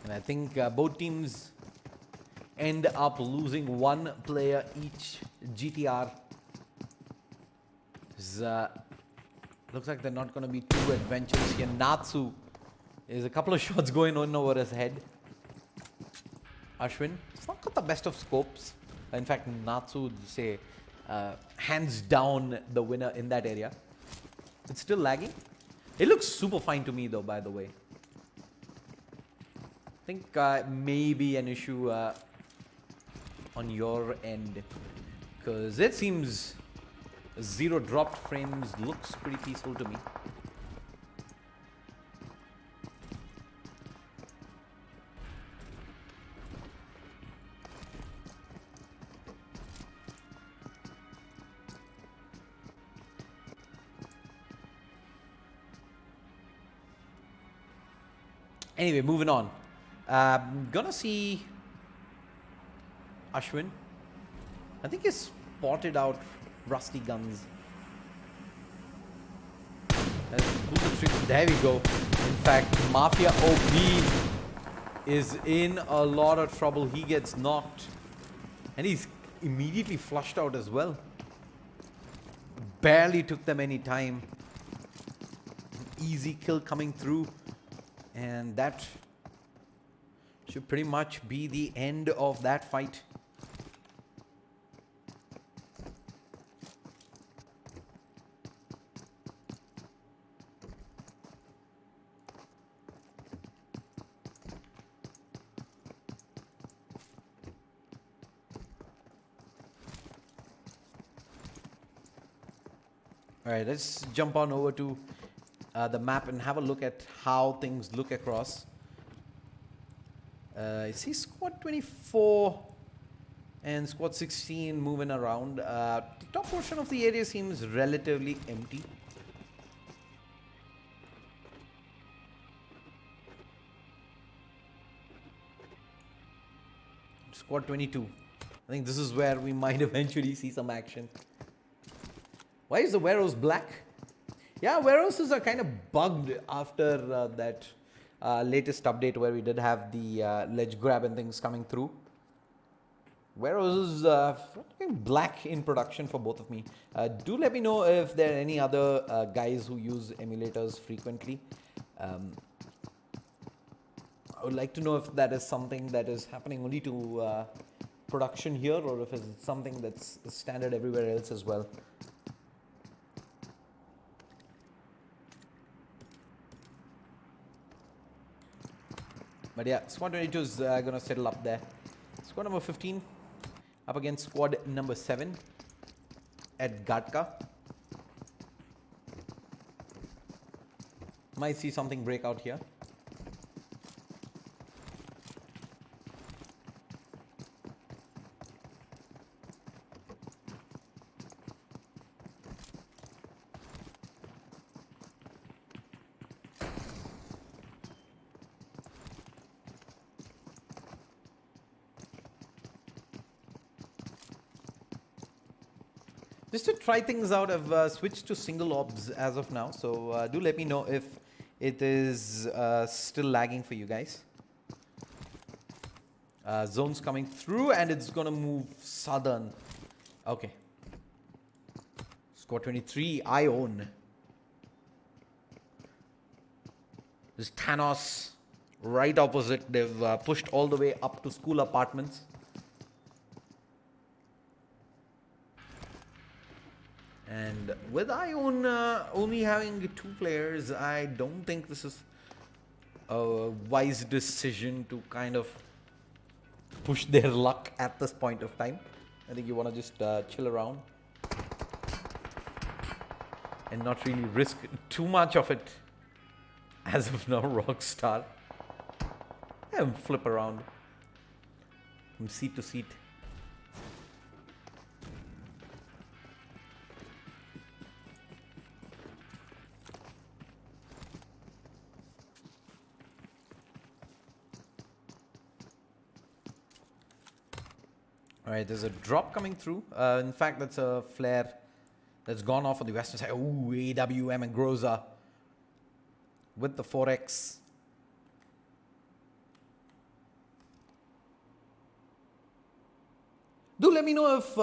And I think both teams end up losing one player each. GTR is, looks like they're not going to be too adventurous here. Natsu is a couple of shots going on over his head. Ashwin, it's not got the best of scopes. In fact, Natsu would say hands down the winner in that area. It's still lagging. It looks super fine to me though, by the way. I think maybe an issue on your end, because it seems 0 dropped frames looks pretty peaceful to me. Anyway, moving on. Gonna see Ashwin. I think he's spotted out rusty guns. There we go. In fact, Mafia OB is in a lot of trouble. He gets knocked. And he's immediately flushed out as well. Barely took them any time. Easy kill coming through. And that should pretty much be the end of that fight. Alright, let's jump on over to the map and have a look at how things look across. I see squad 24 and squad 16 moving around. The top portion of the area seems relatively empty. Squad 22. I think this is where we might eventually see some action. Why is the warehouse black? Yeah, warehouses are kind of bugged after that latest update where we did have the ledge grab and things coming through. Warehouses black in production for both of me. Do let me know if there are any other guys who use emulators frequently. I would like to know if that is something that is happening only to production here, or if it's something that's standard everywhere else as well. But yeah, squad 22 is going to settle up there. Squad number 15 up against squad number 7 at Gatka. Might see something break out here. Just to try things out, I've switched to single orbs as of now. So do let me know if it is still lagging for you guys. Zone's coming through and it's going to move southern. Okay. Squad 23, I own. This Thanos right opposite. They've pushed all the way up to school apartments. And with Ion only having 2 players, I don't think this is a wise decision to kind of push their luck at this point of time. I think you want to just chill around and not really risk too much of it as of now, Rockstar. And flip around from seat to seat. Alright, there's a drop coming through. In fact, that's a flare that's gone off on the western side. Ooh, AWM and Groza with the 4X. Do let me know if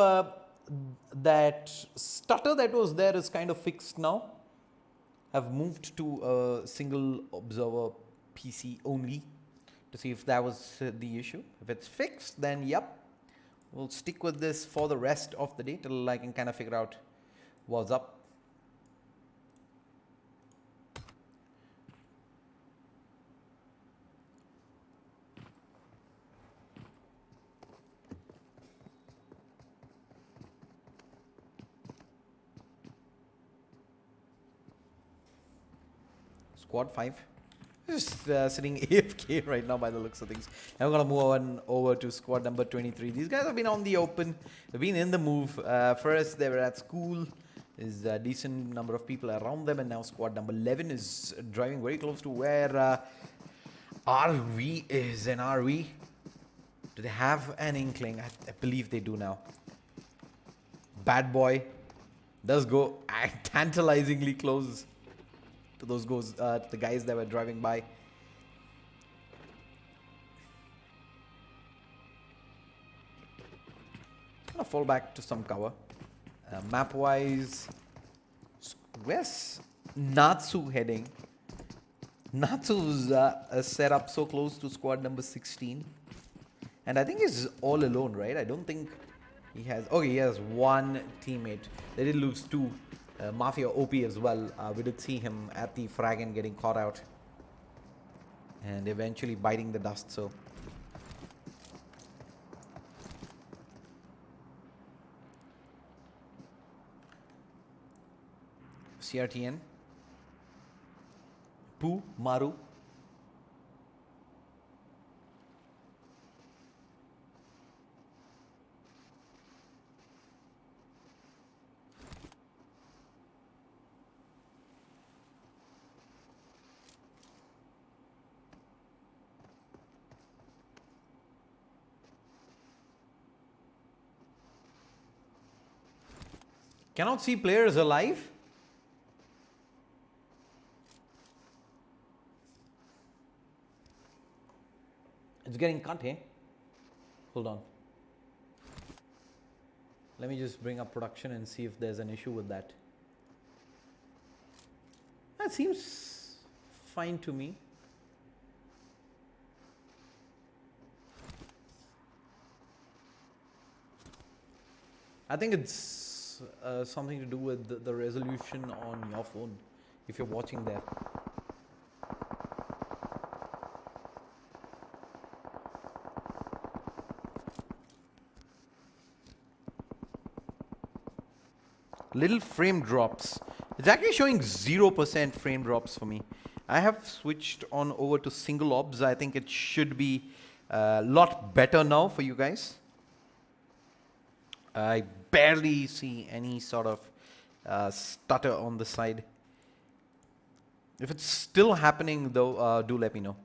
that stutter that was there is kind of fixed now. I've moved to a single observer PC only to see if that was the issue. If it's fixed, then yep. We'll stick with this for the rest of the day till I can kind of figure out what's up. Squad 5. Just sitting AFK right now by the looks of things. I'm going to move on over to squad number 23. These guys have been on the open. They've been in the move. First, they were at school. There's a decent number of people around them. And now squad number 11 is driving very close to where RV is. And RV, do they have an inkling? I believe they do now. Bad boy does go tantalizingly close to those to the guys that were driving by. Gonna fall back to some cover. Map wise, where's Natsu heading? Natsu's set up so close to squad number 16, and I think he's all alone, right? I don't think he has. Oh, he has one teammate. They did lose two. Mafia OP as well. We did see him at the frag and getting caught out. And eventually biting the dust, so. CRTN. Poo, Maru. Cannot see players alive. It's getting cut, eh? Hold on. Let me just bring up production and see if there's an issue with that. That seems fine to me. I think it's something to do with the resolution on your phone if you're watching there. Little frame drops. It's actually showing 0% frame drops for me. I have switched on over to single obs. I think it should be a lot better now for you guys. I barely see any sort of stutter on the side. If it's still happening though, do let me know.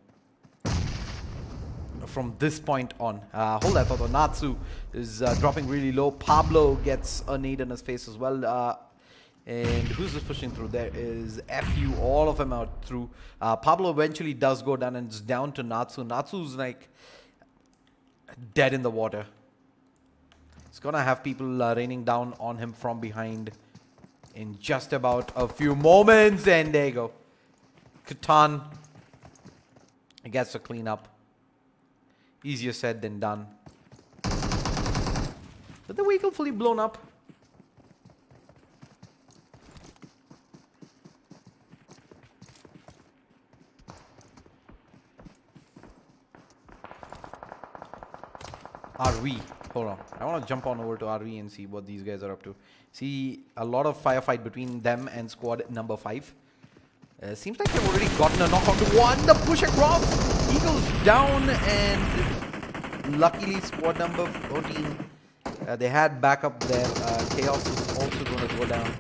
From this point on. Hold that thought. Natsu is dropping really low. Pablo gets a nade in his face as well. And who's just pushing through? There is FU. All of them out through. Pablo eventually does go down and it's down to Natsu. Natsu's like dead in the water. It's gonna have people raining down on him from behind in just about a few moments. And there you go. Katan gets to clean up. Easier said than done. But the vehicle fully blown up. RV. Hold on. I want to jump on over to RV and see what these guys are up to. See a lot of firefight between them and squad number 5. Seems like they've already gotten a knock onto one. The push across. He goes down and luckily squad number 14. They had backup there. Chaos is also going to go down.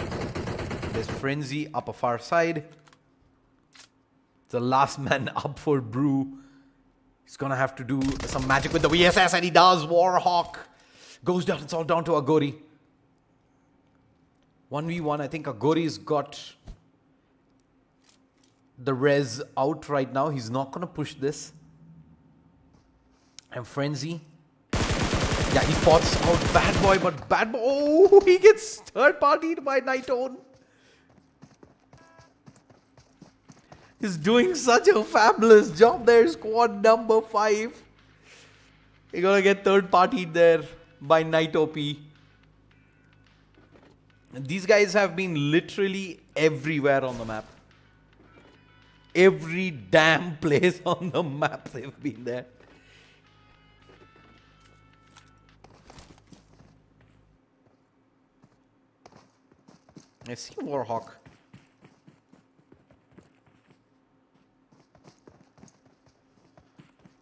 There's Frenzy up a far side. The last man up for Brew. He's going to have to do some magic with the VSS, and he does. Warhawk goes down. It's all down to Agori. 1v1. I think Agori's got the res out right now. He's not going to push this. And Frenzy. Yeah, he spots out Bad Boy, but Bad Boy... Oh, he gets third-partied by Nightone. He's doing such a fabulous job there, squad number 5. You're gonna get third-partied there by Night OP. These guys have been literally everywhere on the map. Every damn place on the map they've been there. I see Warhawk.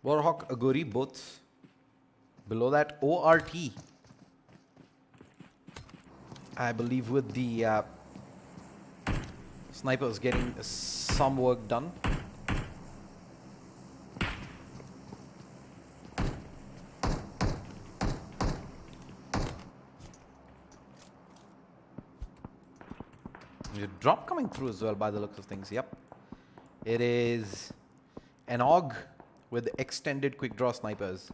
Warhawk, Aguri, both below that. ORT, I believe, with the snipers getting some work done. There's a drop coming through as well by the looks of things. Yep. It is an AUG with extended quick draw snipers.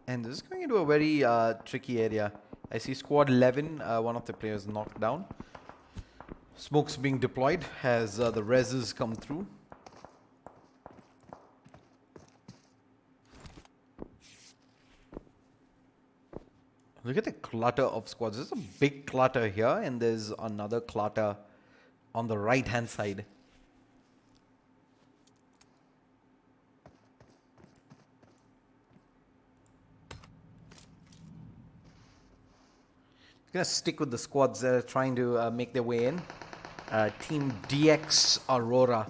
And this is going into a very tricky area. I see squad 11, one of the players knocked down. Smokes being deployed as the reses come through. Look at the clutter of squads. There's a big clutter here, and there's another clutter on the right hand side. Gonna stick with the squads that are trying to make their way in. Team DX Aurora.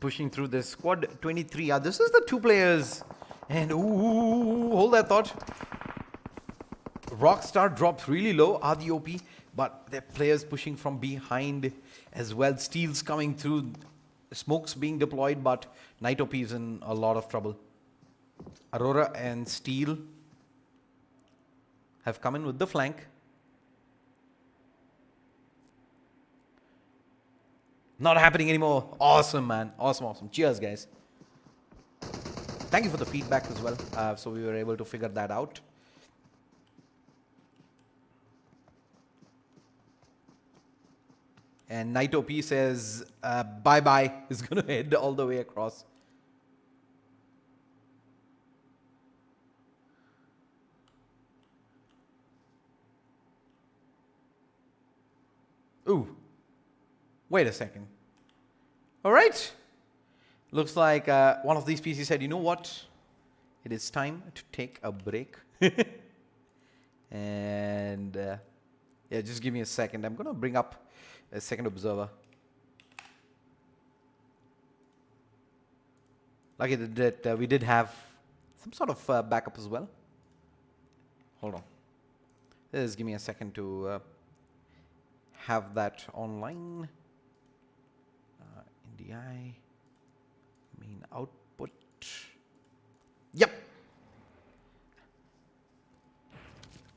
Pushing through this squad 23. This is the two players. And ooh, hold that thought. Rockstar dropped really low, RDOP, but their players pushing from behind as well. Steel's coming through. Smokes being deployed, but Night OP is in a lot of trouble. Aurora and Steel have come in with the flank. Not happening anymore. Awesome, man. Awesome, awesome. Cheers, guys. Thank you for the feedback as well. So we were able to figure that out. And Night OP says, bye-bye. He's going to head all the way across. Ooh. Wait a second. All right. Looks like one of these PCs said, you know what? It is time to take a break. And yeah, just give me a second. I'm going to bring up a second observer. Lucky that we did have some sort of backup as well. Hold on. Just give me a second to have that online. NDI. Main output. Yep.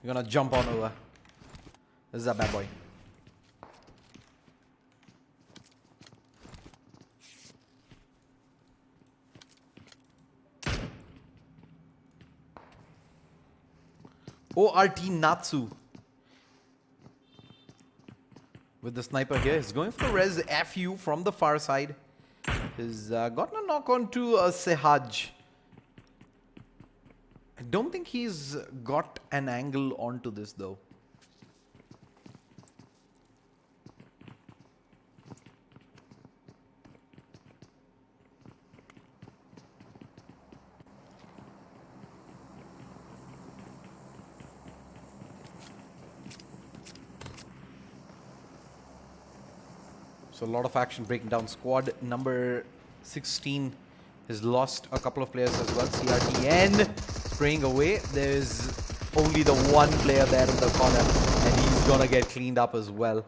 We're gonna jump on over. This is a bad boy. ORT Natsu with the sniper here. He's going for res FU from the far side. He's gotten a knock onto Sehaj. I don't think he's got an angle onto this though. So a lot of action breaking down. Squad number 16 has lost a couple of players as well. CRTN spraying away. There's only the one player there in the corner, and he's gonna get cleaned up as well.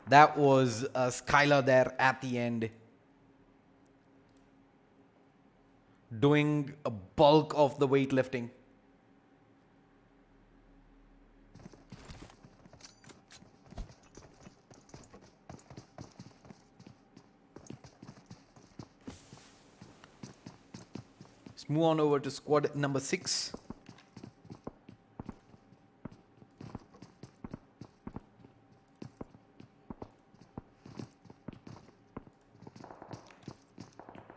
That was Skylar there at the end, doing a bulk of the weightlifting. Move on over to squad number 6.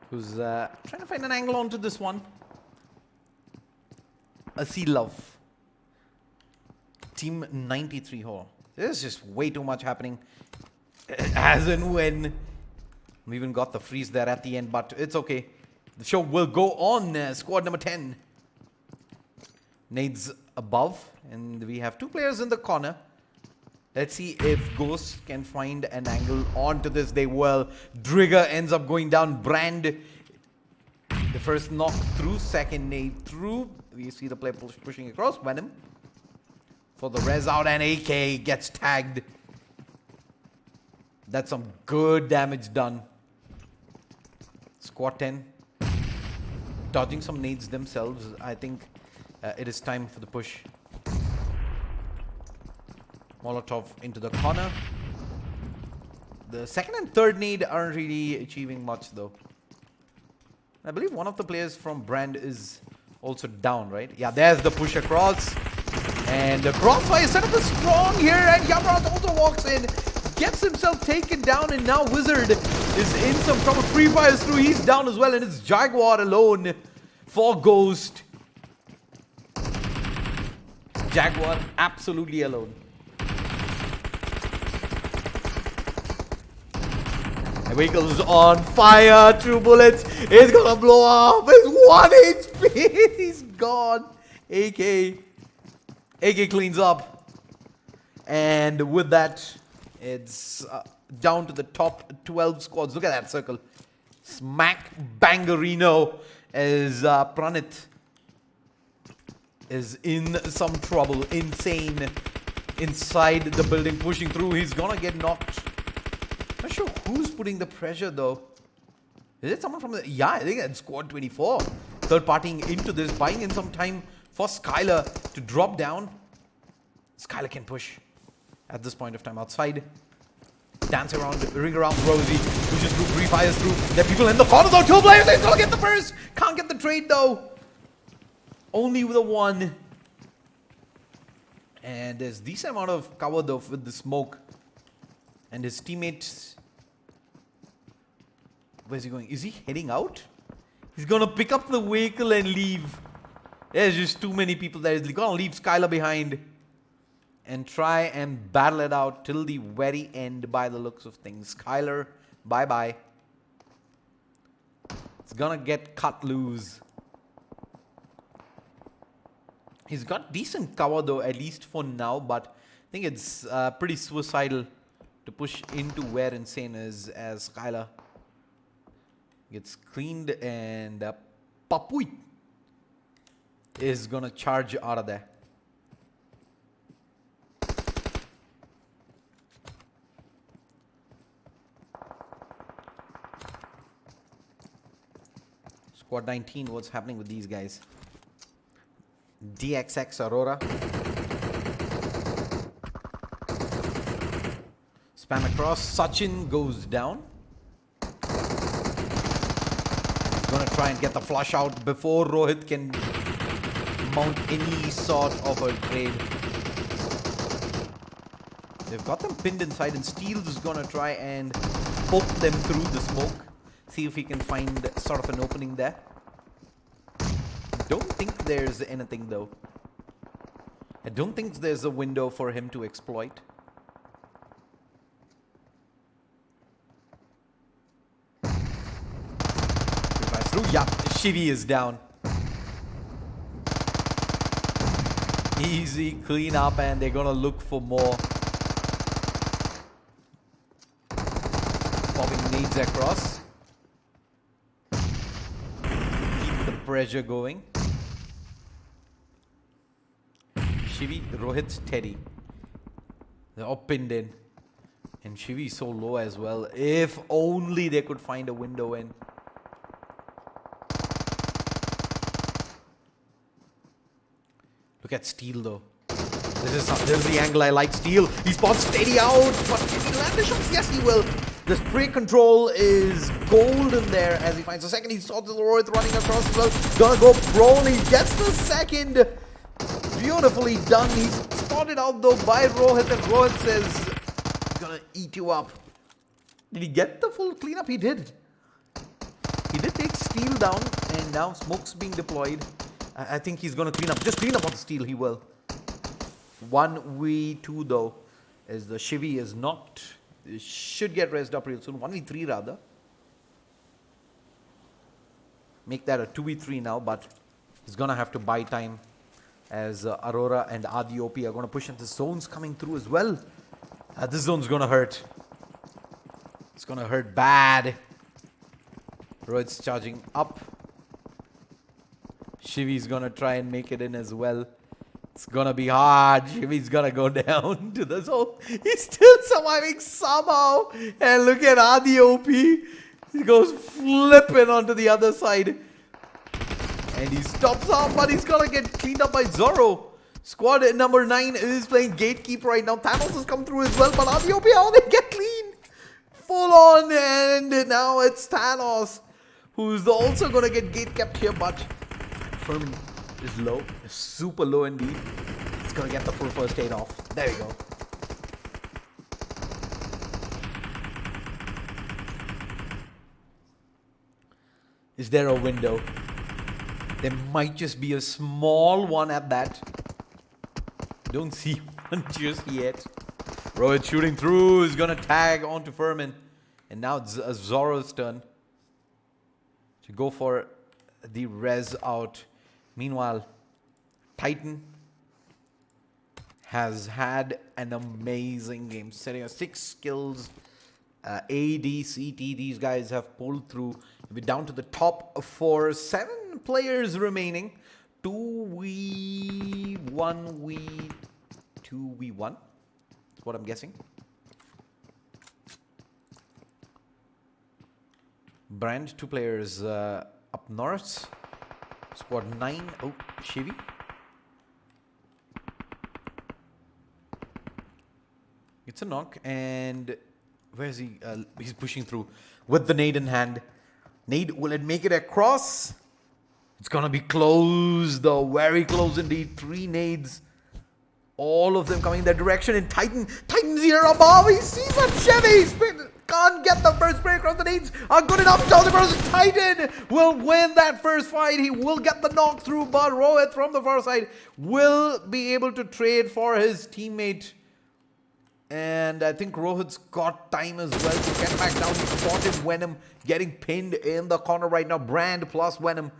Who's trying to find an angle onto this one. Sea Love. Team 93. Oh, there's just way too much happening. As and when. We even got the freeze there at the end, but it's okay. The show will go on. Squad number 10. Nades above. And we have two players in the corner. Let's see if Ghost can find an angle onto this. They will. Drigger ends up going down. Brand, the first knock through, second nade through. We see the player pushing across. Venom for the res out, and AK gets tagged. That's some good damage done. Squad 10 dodging some nades themselves. I think it is time for the push. Molotov into the corner. The second and third nade aren't really achieving much though. I believe one of the players from Brand is also down, right? Yeah, there's the push across. And the crossfire setup is strong here, and Yamrat also walks in, gets himself taken down, and now Wizard is in some trouble. Free fires through, he's down as well, and it's Jaguar alone for Ghost. Jaguar absolutely alone. The vehicle is on fire. True bullets. It's gonna blow up. It's 1 HP. He's gone. AK cleans up. And with that, it's down to the top 12 squads. Look at that circle. Smack bangerino as Pranit is in some trouble. Insane. Inside the building, pushing through. He's gonna get knocked. Not sure who's putting the pressure though. Is it someone from the... Yeah, I think it's squad 24. Third partying into this, buying in some time for Skylar to drop down. Skylar can push at this point of time outside. Dance around, ring around Rosie. Pushes through, free fires through. There are people in the corner though. Two players, they're gonna get the first. Can't get the trade though. Only with a one. And there's decent amount of cover though with the smoke. And his teammates, where's he going? Is he heading out? He's gonna pick up the vehicle and leave. There's just too many people there. He's gonna leave Skylar behind and try and battle it out till the very end by the looks of things. Skylar, bye-bye. It's gonna get cut loose. He's got decent cover though, at least for now, but I think it's pretty suicidal to push into where Insane is, as Skylar gets cleaned, and Papui is gonna charge out of there. Squad 19, what's happening with these guys? DXX Aurora. Spam across. Sachin goes down. He's gonna try and get the flush out before Rohit can mount any sort of a trade. They've got them pinned inside, and Steels is gonna try and poke them through the smoke. See if he can find sort of an opening there. Don't think there's anything though. I don't think there's a window for him to exploit. Yeah, Shivi is down. Easy clean up, and they're gonna look for more. Popping nades across. Keep the pressure going. Shivi, Rohit, Teddy. They're all pinned in. And Shivi is so low as well. If only they could find a window in. Look at Steel though. This is the angle I like. Steel. He spots Teddy out. But can he land the shots? Yes, he will. The spray control is golden there as he finds the second. He saw the Rohit running across as well. Gonna go prone. He gets the second. Beautifully done. He's spotted out though by Rohit, and Rohit says, gonna eat you up. Did he get the full cleanup? He did. He did take Steel down, and now smoke's being deployed. I think he's going to clean up. Just clean up on the Steel, he will. 1v2 though, as the Shivi is not... should get raised up real soon. 1v3 rather. Make that a 2v3 now, but he's going to have to buy time, as Aurora and Adi OP are going to push, and the zones coming through as well. This zone's gonna hurt. It's gonna hurt bad. Rohit's charging up. Shivi's gonna try and make it in as well. It's gonna be hard. Shivi's gonna go down to the zone. He's still surviving somehow. And look at Adi OP. He goes flipping onto the other side. And he stops off, but he's gonna get cleaned up by Zorro. Squad number 9 is playing Gatekeep right now. Thanos has come through as well, but Adi OP, how they get clean? Full on, and now it's Thanos, who's also gonna get gate kept here, but Firm is low, super low indeed. It's gonna get the full first aid off. There you go. Is there a window? There might just be a small one at that. Don't see one just yet. Rohit shooting through is gonna tag onto Furman. And now it's Zorro's turn to go for the res out. Meanwhile, Titan has had an amazing game. Setting a 6 kills. A, D, C, T. These guys have pulled through. We're down to the top 4. 7 players remaining. 2v1, 2v1. That's what I'm guessing. Brand, 2 players up north. Squad 9. Oh, Shivi. It's a knock, and where is he? He's pushing through with the nade in hand. Nade, will it make it across? It's gonna be close, though. Very close indeed. 3 nades. All of them coming in that direction. And Titan's here above. He sees a Chevy. Can't get the first spray across. The nades are good enough. Titan will win that first fight. He will get the knock through, but Rohit from the far side will be able to trade for his teammate. And I think Rohit's got time as well to get back down. He spotted Venom getting pinned in the corner right now. Brand plus Venom.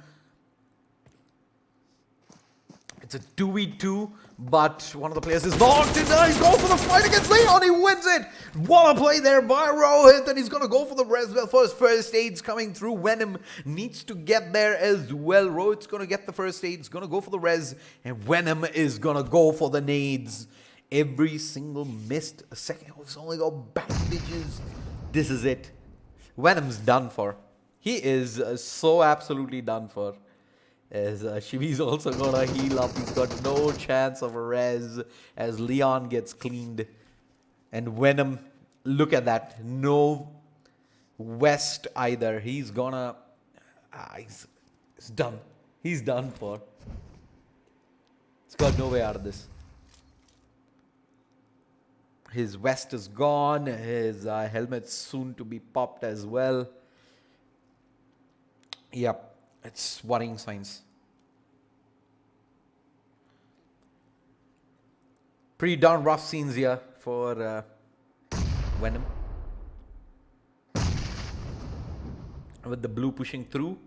It's a 2v2, but one of the players is knocked. And he's going for the fight against Leon. He wins it. What a play there by Rohit. And he's going to go for the res. Well, first aid's coming through. Venom needs to get there as well. Rohit's going to get the first aid. He's going to go for the res. And Venom is going to go for the nades. Every single missed second. He's only got bandages. This is it. Venom's done for. He is so absolutely done for. As Shivi's also gonna heal up. He's got no chance of a res as Leon gets cleaned. And Venom, look at that. No West either. He's gonna... he's done. He's done for. He's got no way out of this. His vest is gone. His helmet's soon to be popped as well. Yep. It's worrying signs. Pretty darn rough scenes here for Venom. With the blue pushing through.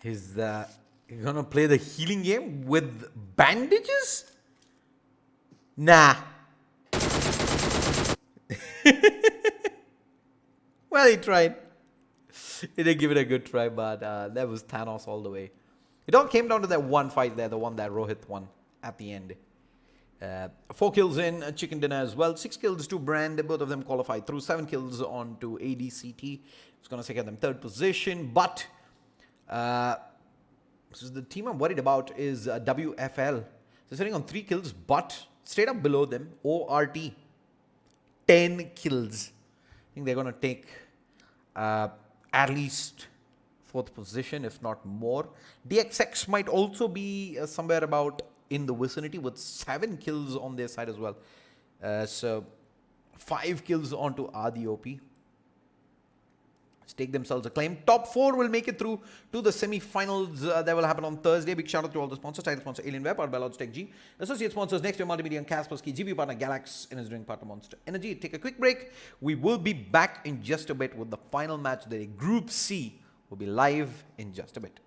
He's gonna play the healing game with bandages? Nah. Well, he tried. He did give it a good try, but that was Thanos all the way. It all came down to that one fight there, the one that Rohit won at the end. 4 kills in Chicken Dinner as well. 6 kills to Brand. Both of them qualified through. 7 kills on to ADCT. It's going to secure them 3rd position. But so the team I'm worried about is WFL. They're sitting on 3 kills, but straight up below them, ORT. 10 kills. I think they're going to take... at least 4th position, if not more. DXX might also be somewhere about in the vicinity with 7 kills on their side as well. So 5 kills onto RDOP. Stake themselves a claim. Top 4 will make it through to the semi-finals that will happen on Thursday. Big shout out to all the sponsors. Title sponsor Alien Web, powered by Logitech G. Associate sponsors Next Year Multimedia and Kaspersky. GPro partner Galax and is doing partner Monster Energy. Take a quick break. We will be back in just a bit with the final match. The Group C will be live in just a bit.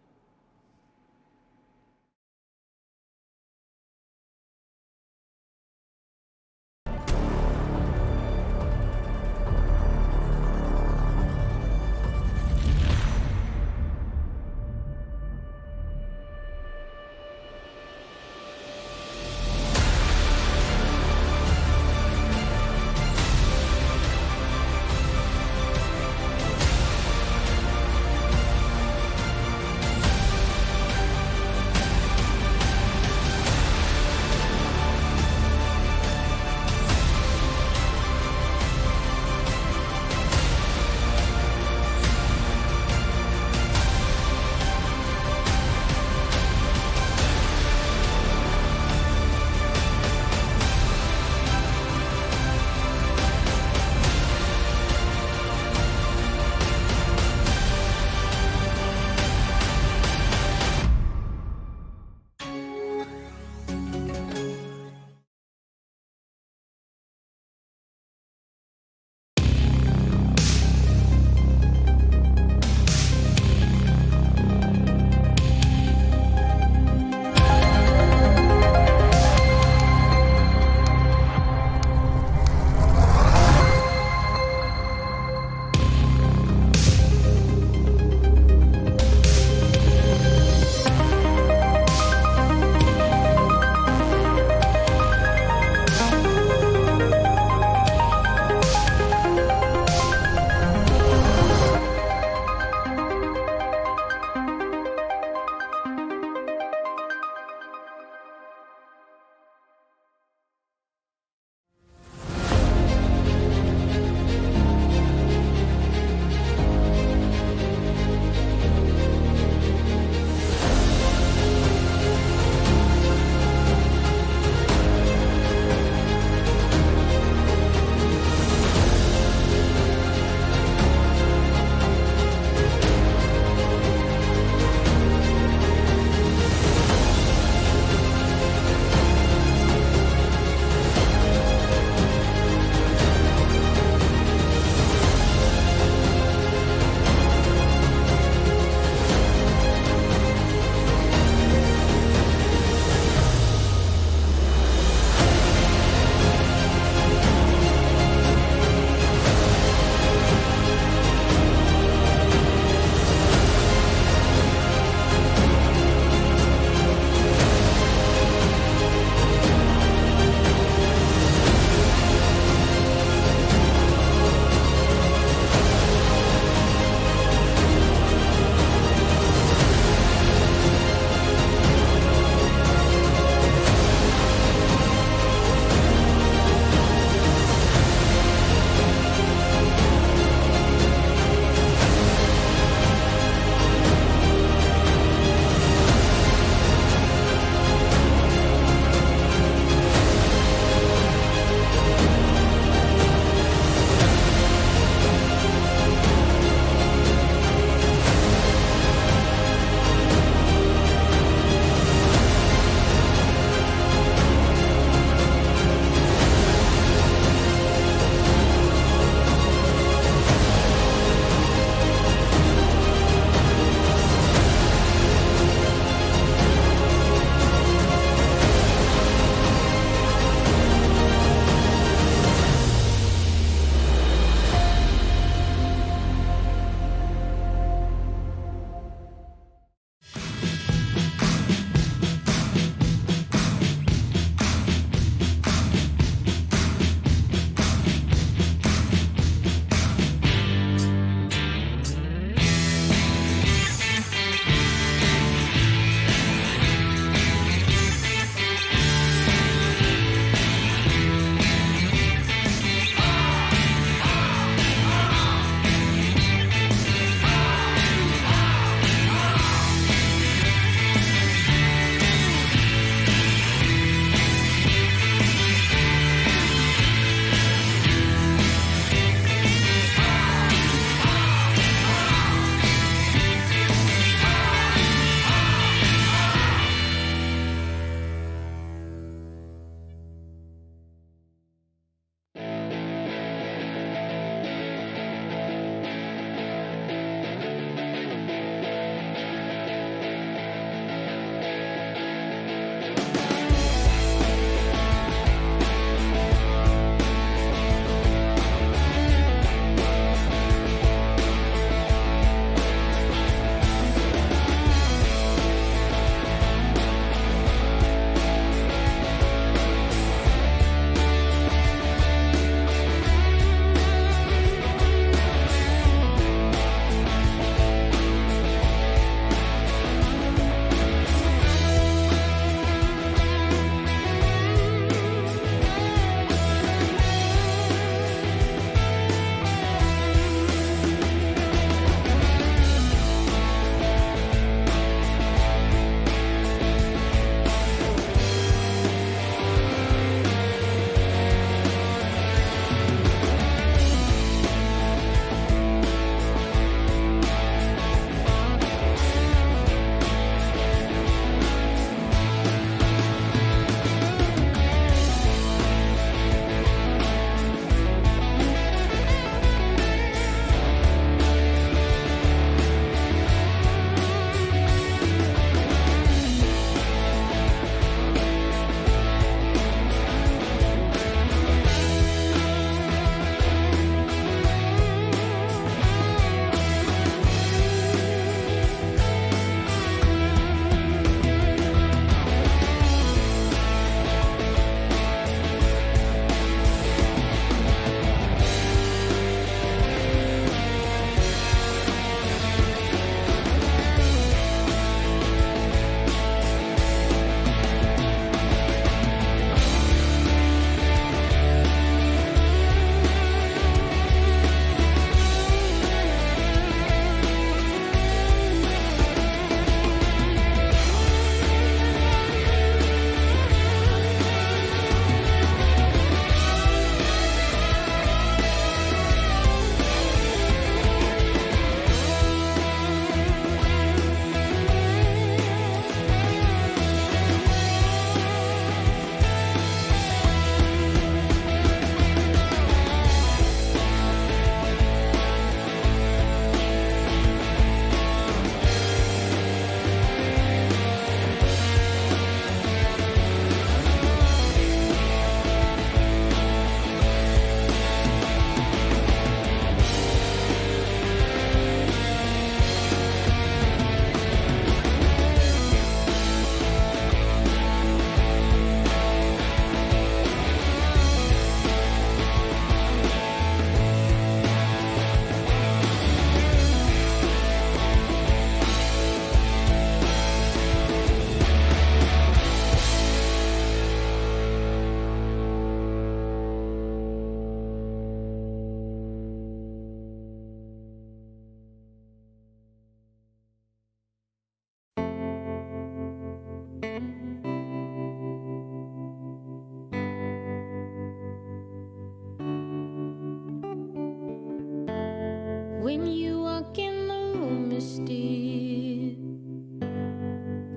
wanna steal,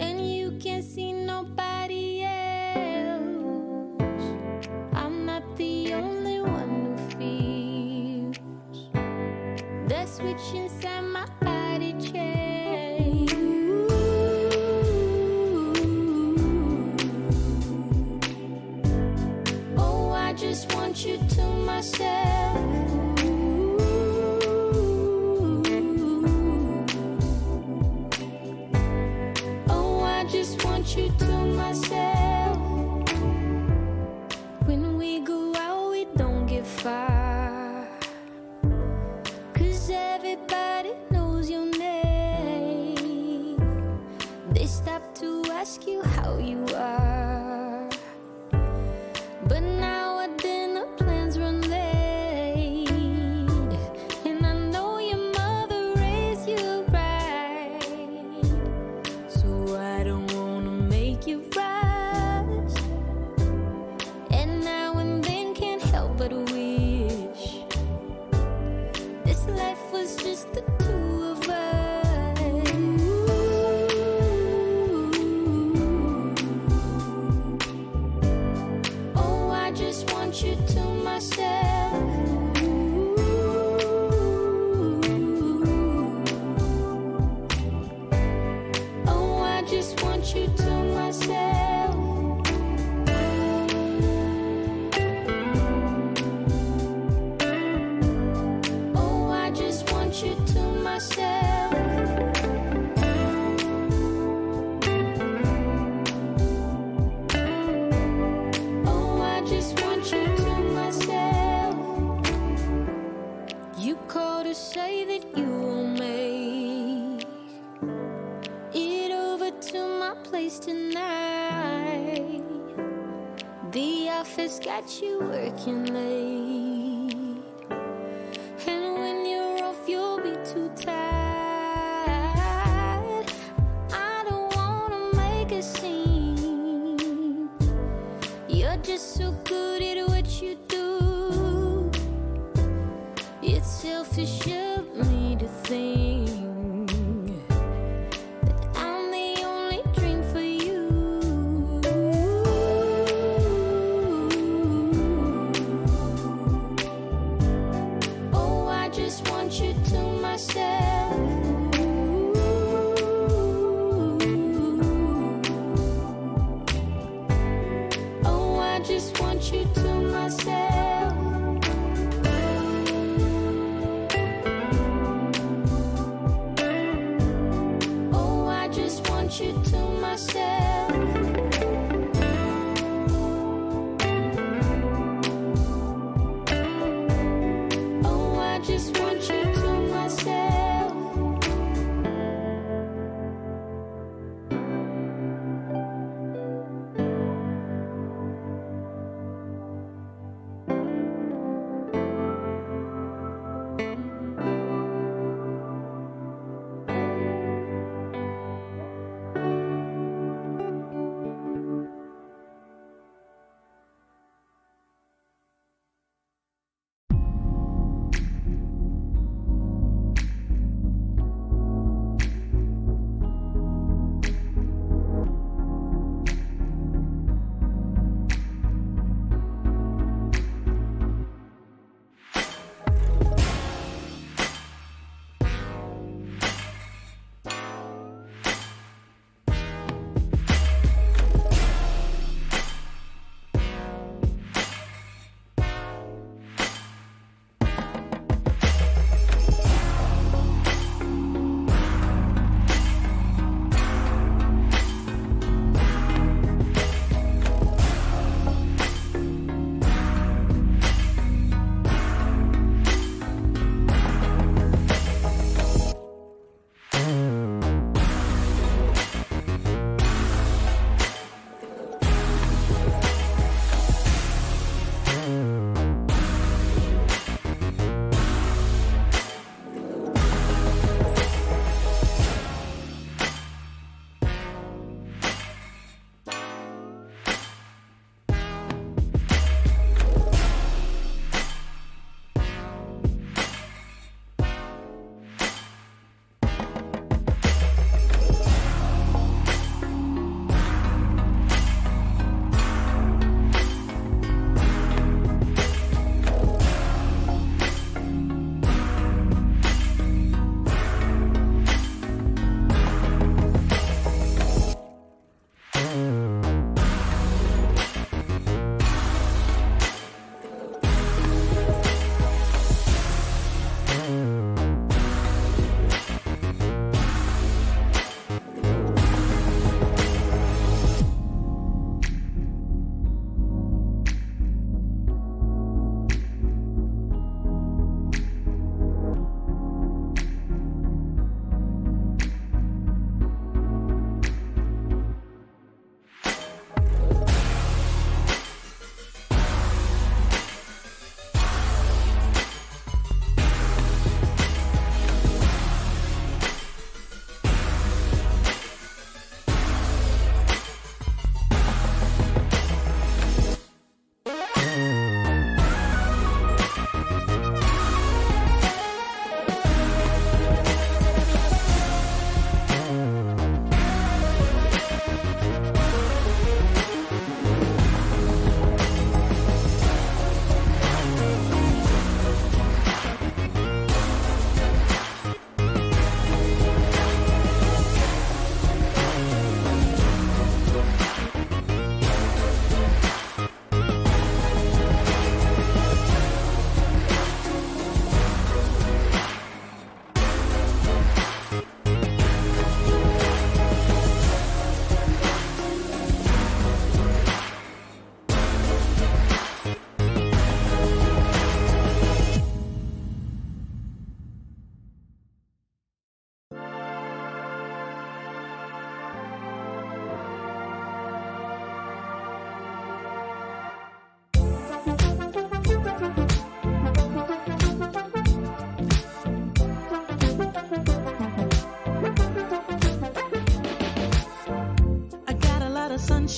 and you can't see nobody else. I'm not the only one who feels the switch inside my body change. Oh, I just want you to myself. Oh, I just want you to myself. When we go out, we don't get far, 'cause everybody knows your name. They stop to ask you how you are, but now our dinner plans run late, and I know your mother raised you right, so I don't wanna make you rush. And now and then can't help but wish this life was just the two of us. Oh, I just want you to myself. Oh, I just want you to myself. Oh, I just want you to myself. Oh, I just want you to myself. You call to say that you will make it over to my place tonight. The office got you working late, and when you're off, you'll be too tired. I don't wanna make a scene. You're just so good at what you do. It's selfish of me to think that I'm the only dream for you. Oh, I just want you to myself. Oh, I just want you to myself. Oh, I just want you to myself. Oh, I just want you to myself.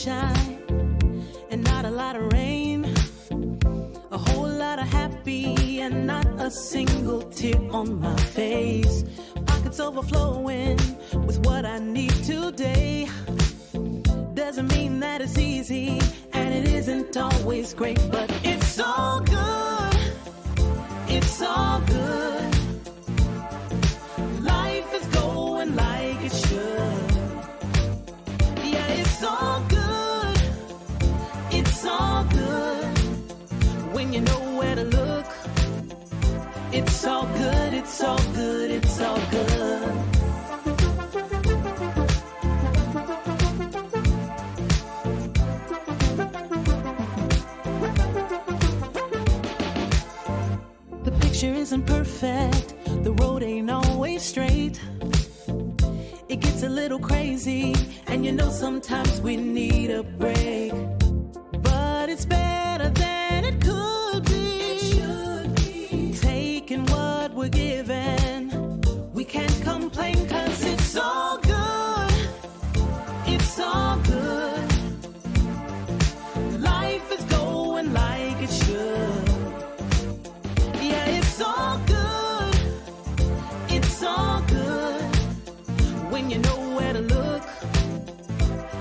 sunshine and not a lot of rain. A whole lot of happy and not a single tear on my face. Pockets overflowing with what I need today. Doesn't mean that it's easy and it isn't always great, but it's all good. It's all good. Life is going like it should. Yeah, it's all good. It's all good. When you know where to look, it's all good, it's all good, it's all good. The picture isn't perfect, the road ain't always straight. It gets a little crazy, and you know sometimes we need a break. But it's better than it could be. It should be. Taking what we're given, we can't complain 'cause it's all good. It's all good. Life is going like it should. Yeah, it's all good. It's all good. When you know where to look,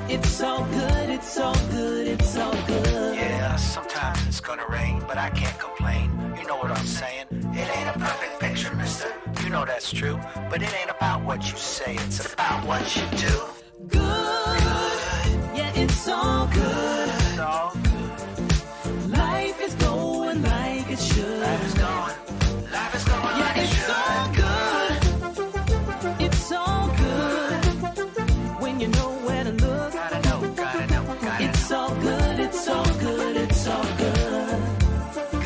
it's all good, it's all good, it's all good. Yeah, sometimes it's gonna rain, but I can't complain. You know what I'm saying? It ain't a perfect picture, mister. You know that's true. But it ain't about what you say, it's about what you do. Good. Yeah, it's all good. It's all good. Life is going like it should. Life is going Yeah, like it it's should. all good. It's all good. When you know where to look, Gotta know, gotta know, gotta it's know. all good, it's all good, it's all good.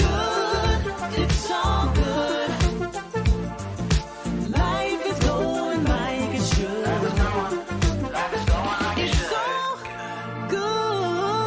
Good, it's all good. Life is going like it should. Life is going like it It's should. all good.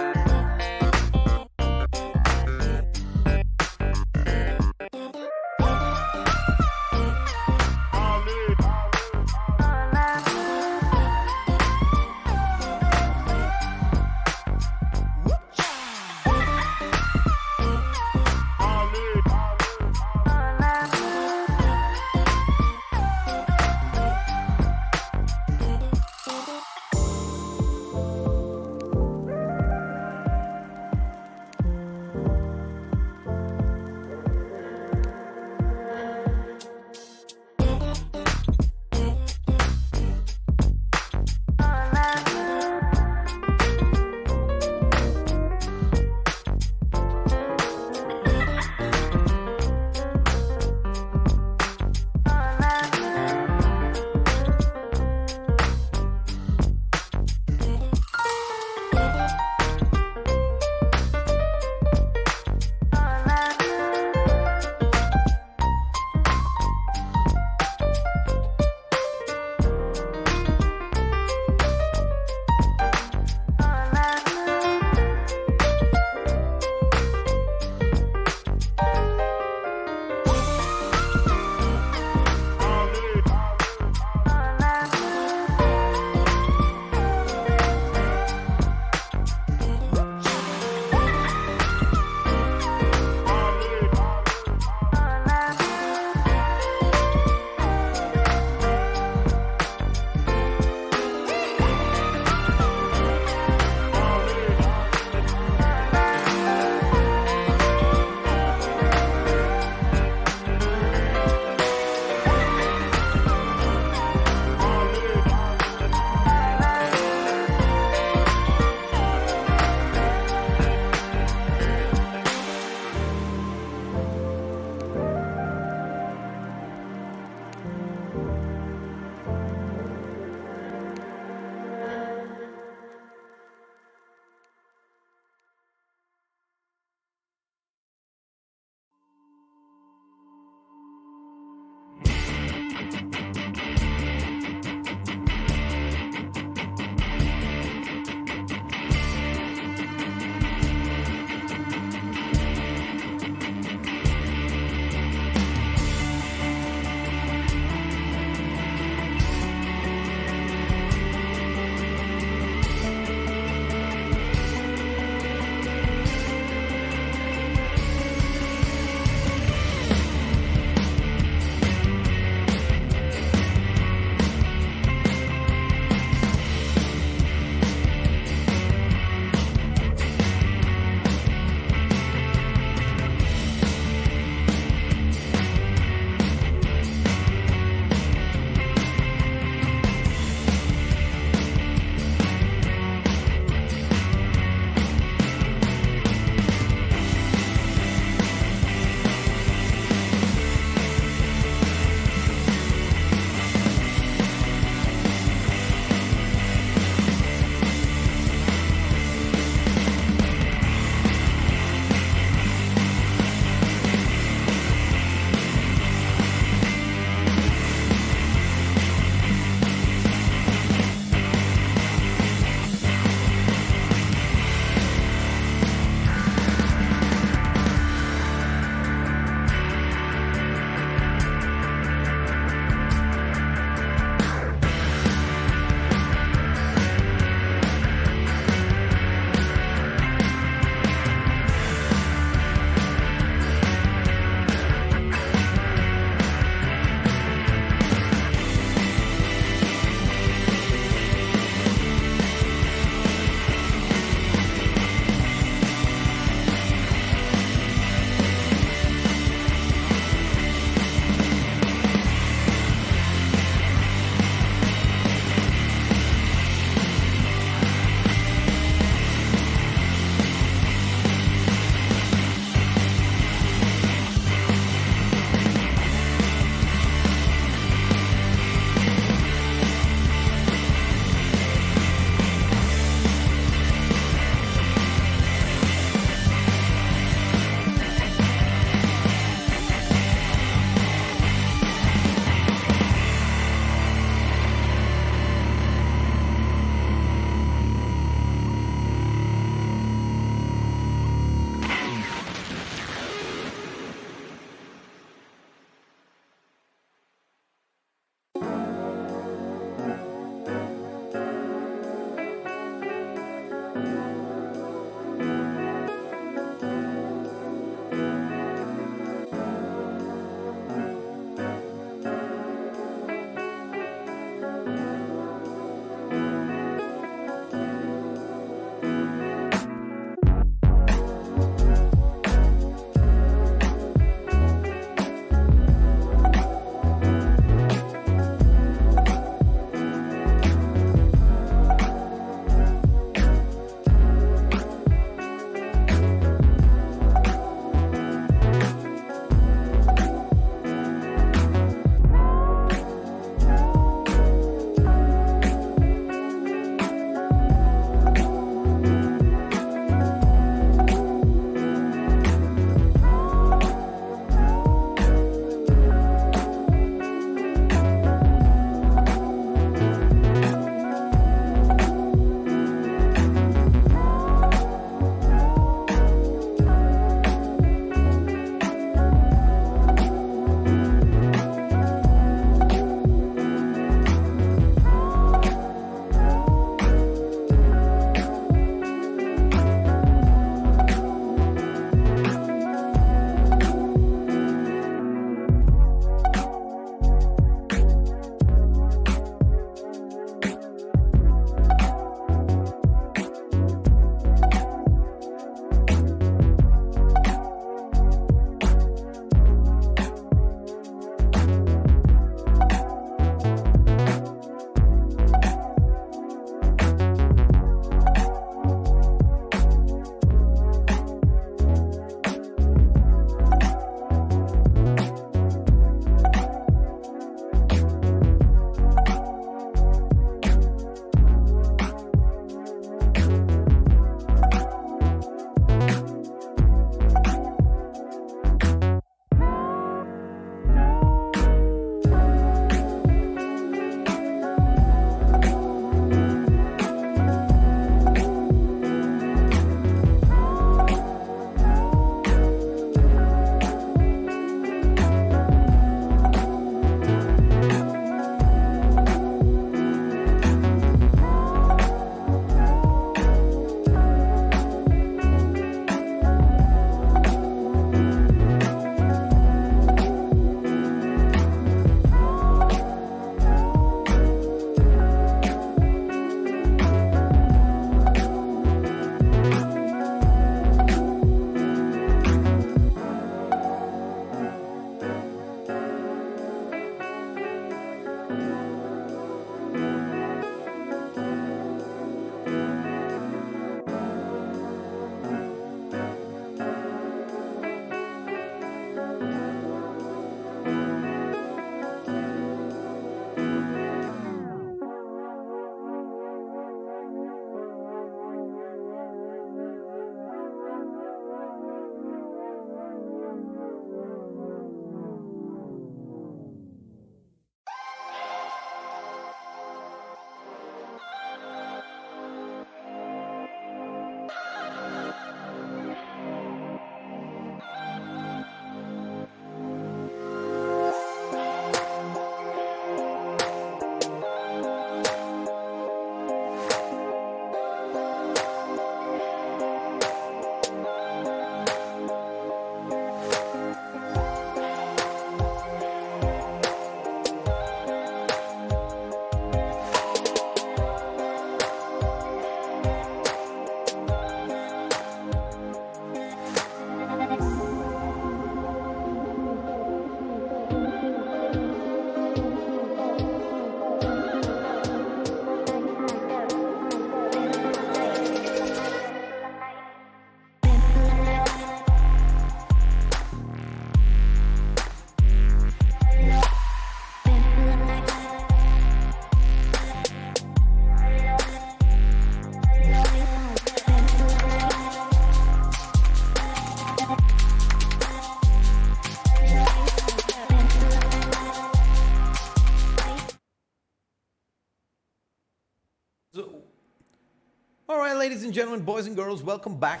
ladies and gentlemen, boys and girls, welcome back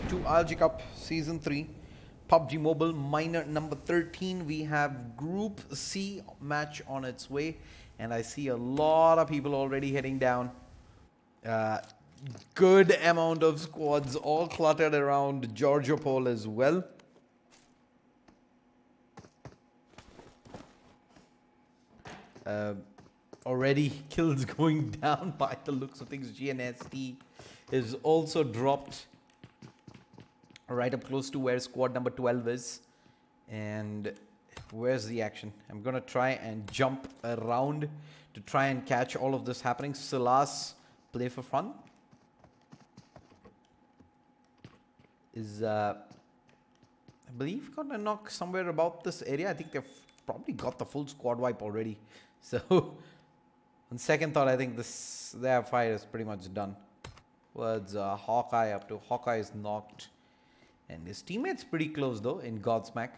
to ILG Cup Season 3. PUBG Mobile Minor number 13. We have Group C match on its way. And I see a lot of people already heading down. Good amount of squads all cluttered around Georgiopol as well. Already kills going down by the looks of things. GNST is also dropped right up close to where squad number 12 is. And where's the action? I'm gonna try and jump around to try and catch all of this happening. Silas, play for fun, is I believe gonna knock somewhere about this area. I think they've probably got the full squad wipe already. So on second thought, I think their fight is pretty much done. Towards Hawkeye up to Hawkeye is knocked. And his teammate's pretty close though in Godsmack.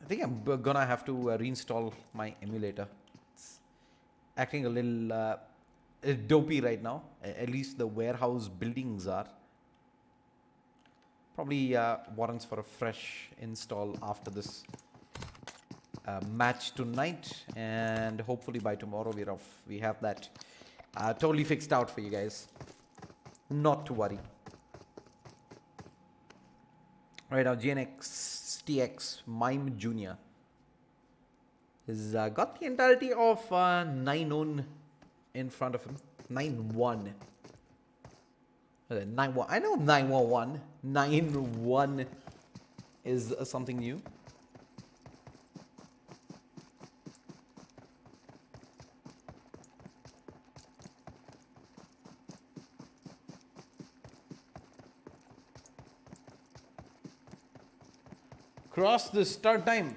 I think I'm gonna have to reinstall my emulator. It's acting a little dopey right now. At least the warehouse buildings are. Probably warrants for a fresh install after this match tonight, and hopefully by tomorrow we're off. We have that totally fixed out for you guys. Not to worry. Right now, GNX TX Mime Jr. has got the entirety of 9-0 in front of him. 9-1. 9-1. I know 9-1. 9-1 is something new. Cross the start time.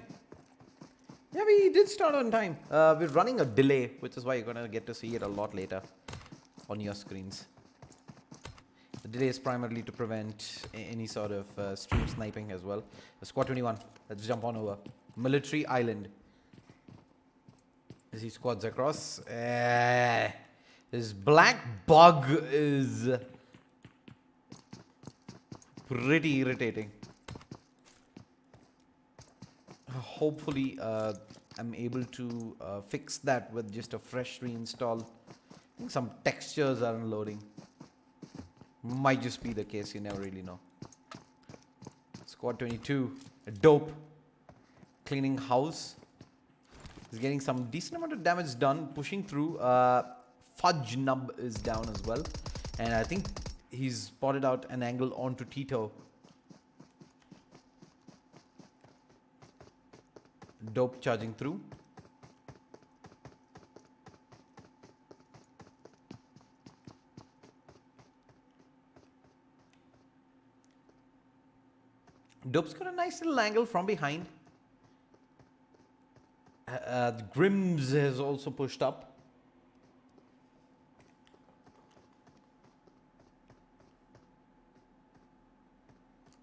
Yeah, we did start on time. We're running a delay, which is why you're going to get to see it a lot later on your screens. The delay is primarily to prevent any sort of stream sniping as well. Squad 21, let's jump on over. Military Island. As he squads across. This black bug is pretty irritating. Hopefully, I'm able to fix that with just a fresh reinstall. I think some textures aren't loading. Might just be the case, you never really know. Squad 22, dope. Cleaning house. He's getting some decent amount of damage done, pushing through. Fudge Nub is down as well. And I think he's spotted out an angle onto Tito. Dope charging through. Dope's got a nice little angle from behind. Grims has also pushed up.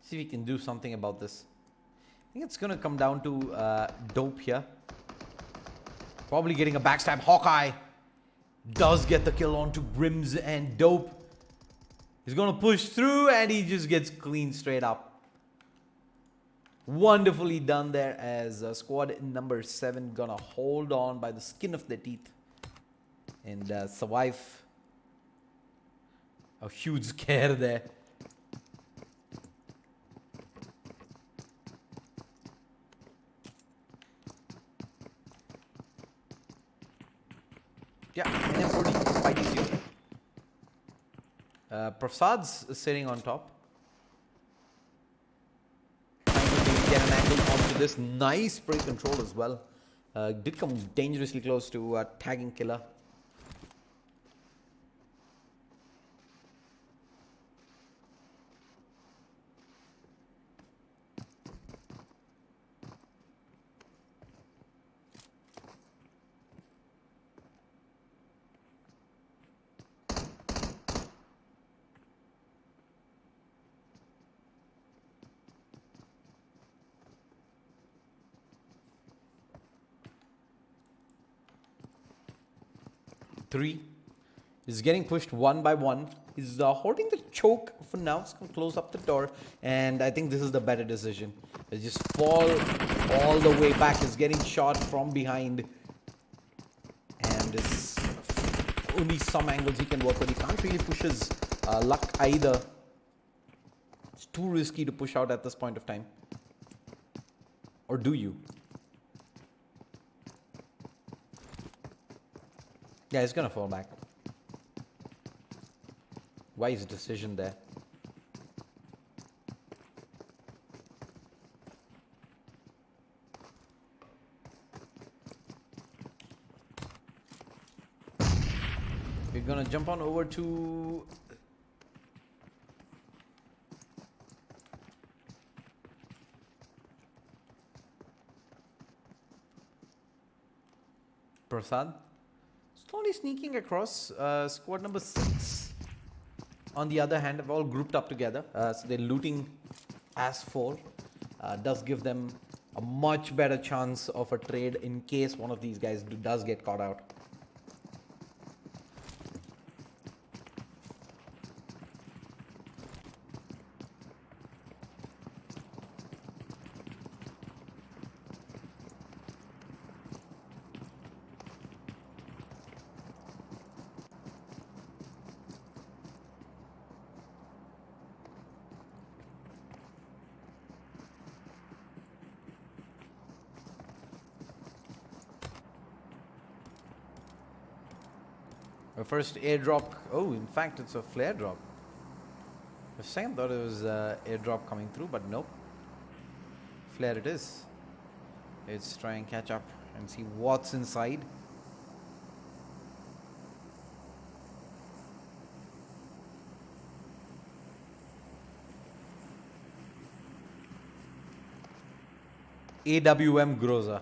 See if we can do something about this. I think it's going to come down to Dope here. Probably getting a backstab. Hawkeye does get the kill onto Grims, and Dope is going to push through, and he just gets clean straight up. Wonderfully done there, as squad number 7 gonna hold on by the skin of their teeth and survive a huge scare there. Yeah, NM40 fight is here. Prasad's sitting on top. Get an angle onto this. Nice spray control as well. Did come dangerously close to tagging Killer. 3. He's getting pushed one by one. He's holding the choke for now. He's going to close up the door. And I think this is the better decision. He just fall all the way back. He's getting shot from behind. And it's only some angles he can work with. He can't really push his luck either. It's too risky to push out at this point of time. Or do you? Yeah, he's going to fall back. Wise decision there. We're gonna jump on over to Prasad. Slowly sneaking across squad number 6. On the other hand, have all grouped up together. So they're looting as 4. Does give them a much better chance of a trade in case one of these guys does get caught out. The first airdrop. Oh, in fact, it's a flare drop. For a second, thought it was airdrop coming through, but nope. Flare it is. Let's try and catch up and see what's inside. AWM Groza.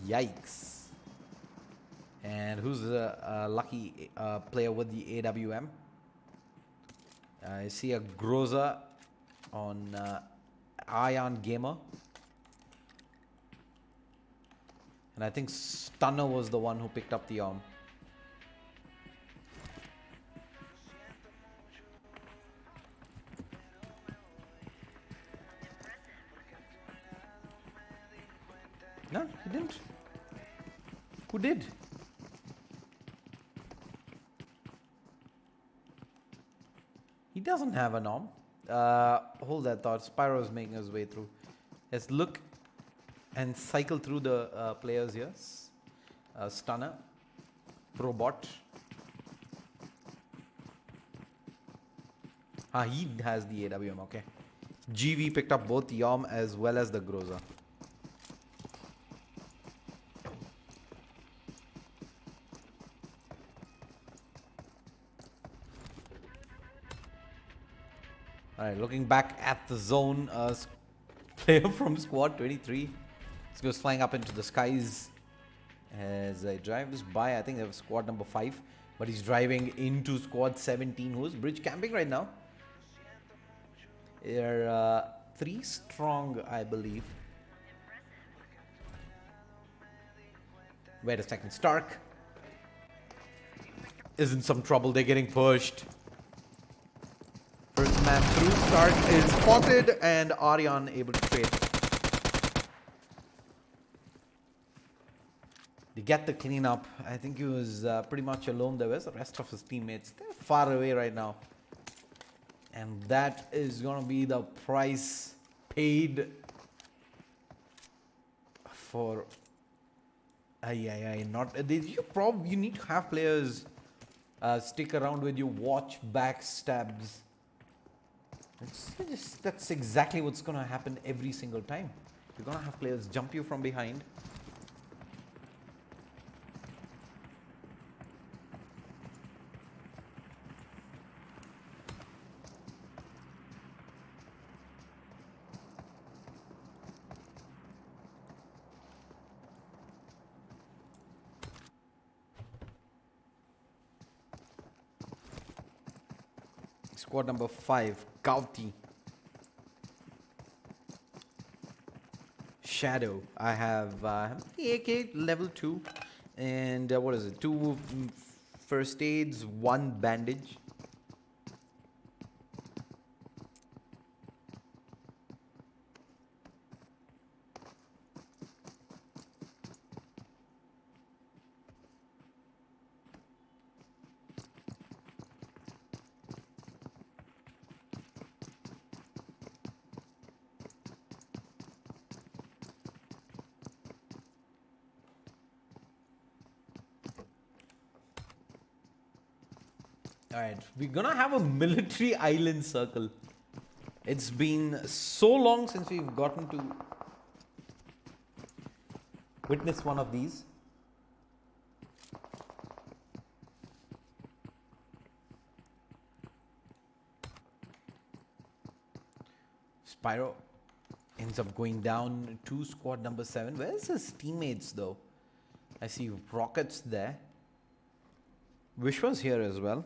Yikes. And who's the lucky player with the AWM? I see a Groza on Ion Gamer. And I think Stunner was the one who picked up the arm. No, he didn't. Who did? He doesn't have an arm. Hold that thought. Spyro's making his way through. Let's look and cycle through the players here. Stunner. Probot. He has the AWM, okay. GV picked up both the arm as well as the Groza. Alright, looking back at the zone, player from squad 23 goes flying up into the skies as he drives by. I think that was squad number 5, but he's driving into squad 17, who's bridge camping right now. They're 3 strong, I believe. Wait a second, Stark is in some trouble. They're getting pushed. First man through. Stark is spotted and Aryan able to trade. They get the cleanup. I think he was pretty much alone there. Where's the rest of his teammates? They're far away right now. And that is going to be the price paid for... You need to have players stick around with you, watch backstabs. That's exactly what's going to happen every single time. You're going to have players jump you from behind. Squad number 5, Kauti. Shadow. I have the AK level 2 And what is it? 2 first aids, 1 bandage. Alright, we're gonna have a military island circle. It's been so long since we've gotten to witness one of these. Spyro ends up going down to squad number 7. Where's his teammates though? I see Rockets there. Vishwa's here as well.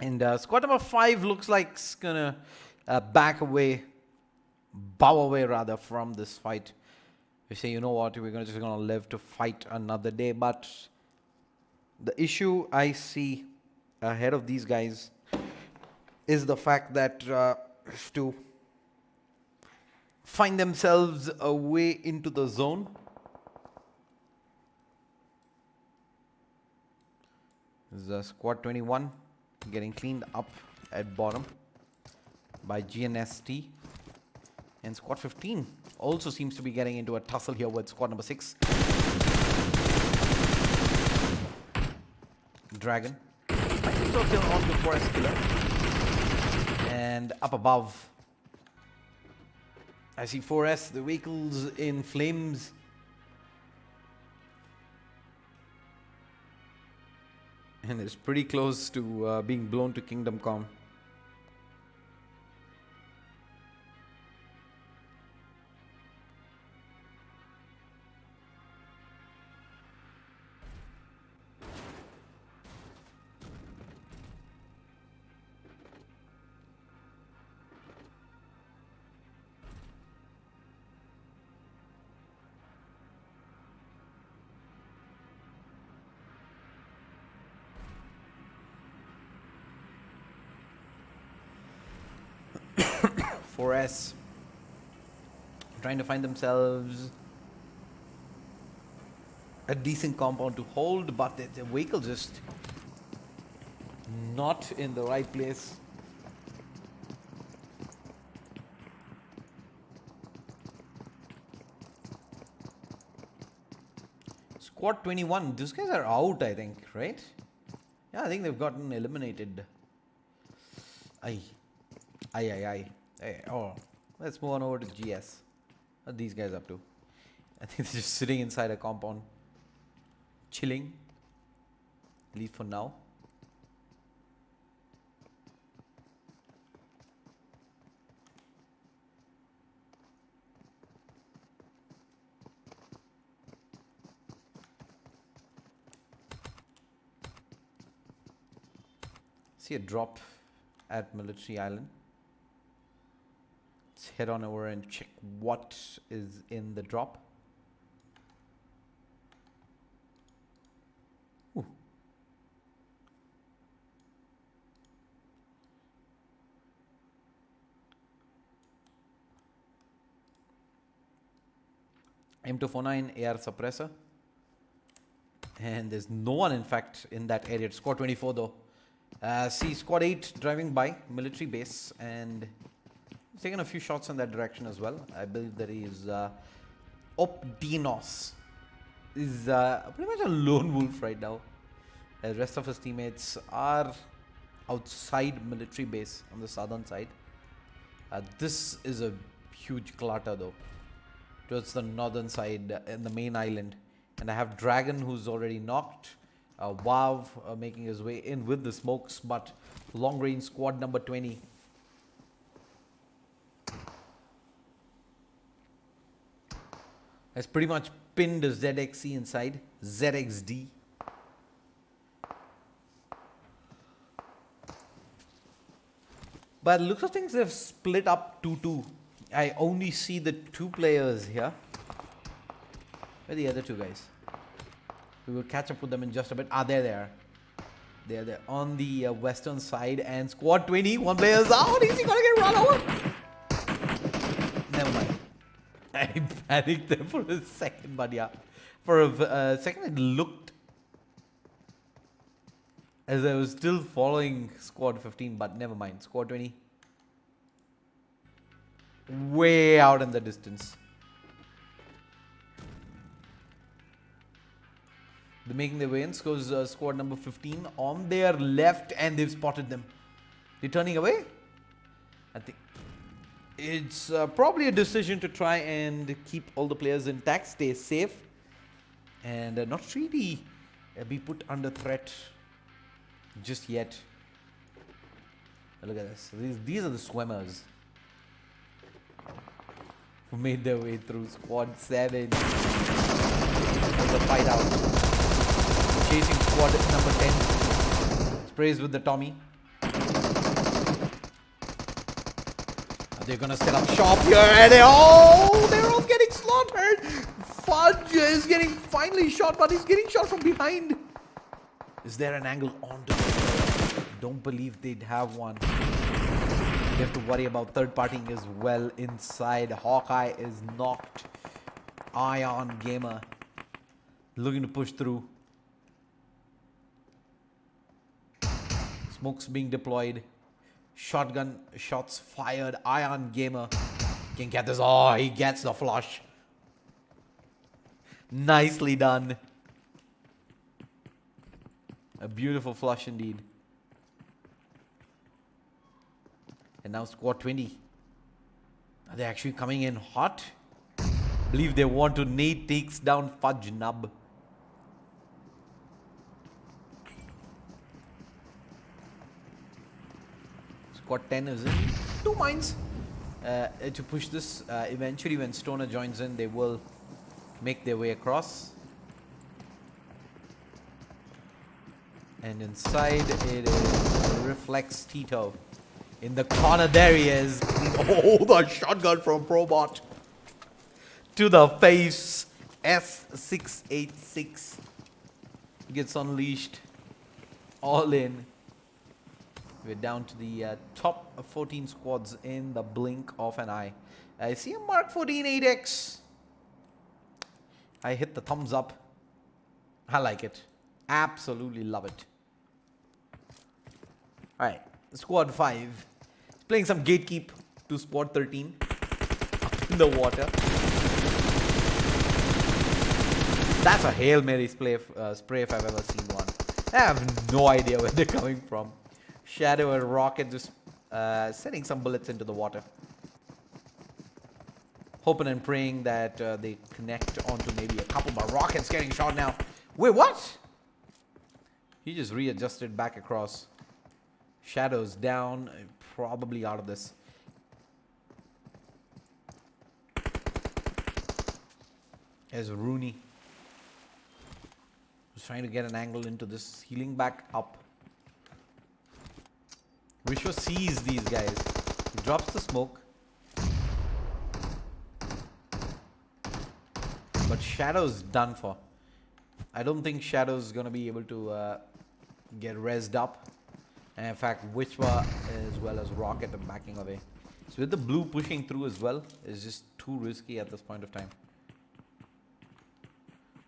And squad number 5 looks like it's gonna bow away rather from this fight. We say, you know what, we're just gonna live to fight another day. But the issue I see ahead of these guys is the fact that to find themselves a way into the zone. This is squad 21 getting cleaned up at bottom by GNST. And squad 15 also seems to be getting into a tussle here with squad number 6. Dragon. Still kill on the forest killer. And up above, I see 4S, the vehicles in flames. And it's pretty close to being blown to Kingdom Come. S trying to find themselves a decent compound to hold, but the vehicle just not in the right place. Squad 21, these guys are out, I think, right? Yeah, I think they've gotten eliminated. Aye. Hey, oh, let's move on over to GS. What are these guys up to? I think they're just sitting inside a compound, chilling, at least for now. See a drop at Military Island. Let's head on over and check what is in the drop. Ooh. M249 AR suppressor. And there's no one, in fact, in that area. It's squad 24 though. See squad 8 driving by military base and he's taken a few shots in that direction as well. I believe that he is Opdinos is pretty much a lone wolf right now. The rest of his teammates are outside military base on the southern side. This is a huge clutter though, towards the northern side in the main island. And I have Dragon, who's already knocked. Wow making his way in with the smokes, but long range squad number 20 has pretty much pinned ZXC inside. ZXD. But looks of things, they've split up 2-2. I only see the 2 players here. Where are the other 2 guys? We will catch up with them in just a bit. They're there. They're there on the western side. And squad 20, 1 player's out. Is he gonna get run over? Never mind. I panicked there for a second, but yeah. For a second it looked as I was still following squad 15, but never mind. Squad 20 way out in the distance. They're making their way in. Goes squad number 15 on their left, and they've spotted them. They're turning away. I think it's probably a decision to try and keep all the players intact, stay safe, and not really be put under threat just yet. Look at this. These are the swimmers who made their way through squad 7. There's a fight out. Chasing squad number 10. Sprays with the Tommy. They're gonna set up shop here, and they're all getting slaughtered. Fudge is getting finally shot, but he's getting shot from behind. Is there an angle onto it? Don't believe they'd have one. You have to worry about third partying as well inside. Hawkeye is knocked. Ion Gamer looking to push through. Smokes being deployed. Shotgun shots fired. Ion Gamer can get this. Oh, he gets the flush. Nicely done. A beautiful flush indeed. And now squad 20. Are they actually coming in hot? Believe they want to nade takes down Fudge Nub. Squad 10 is in 2 mines to push this. Eventually when Stoner joins in, they will make their way across. And inside it is Reflex Tito. In the corner, there he is. Oh, the shotgun from Probot. To the face. S686 gets unleashed. All in. We're down to the top 14 squads in the blink of an eye. I see a Mark 14 8X. I hit the thumbs up. I like it. Absolutely love it. Alright, squad 5 is playing some gatekeep to squad 13 up in the water. That's a Hail Mary spray if I've ever seen one. I have no idea where they're coming from. Shadow and Rocket just sending some bullets into the water. Hoping and praying that they connect onto maybe a couple, but Rocket's getting shot now. Wait, what? He just readjusted back across. Shadow's down, probably out of this. There's Rooney. Just trying to get an angle into this, healing back up. Vishwa sees these guys. He drops the smoke. But Shadow's done for. I don't think Shadow's gonna be able to get rezzed up. And in fact, Wishwa as well as Rocket are backing away. So with the blue pushing through as well, is just too risky at this point of time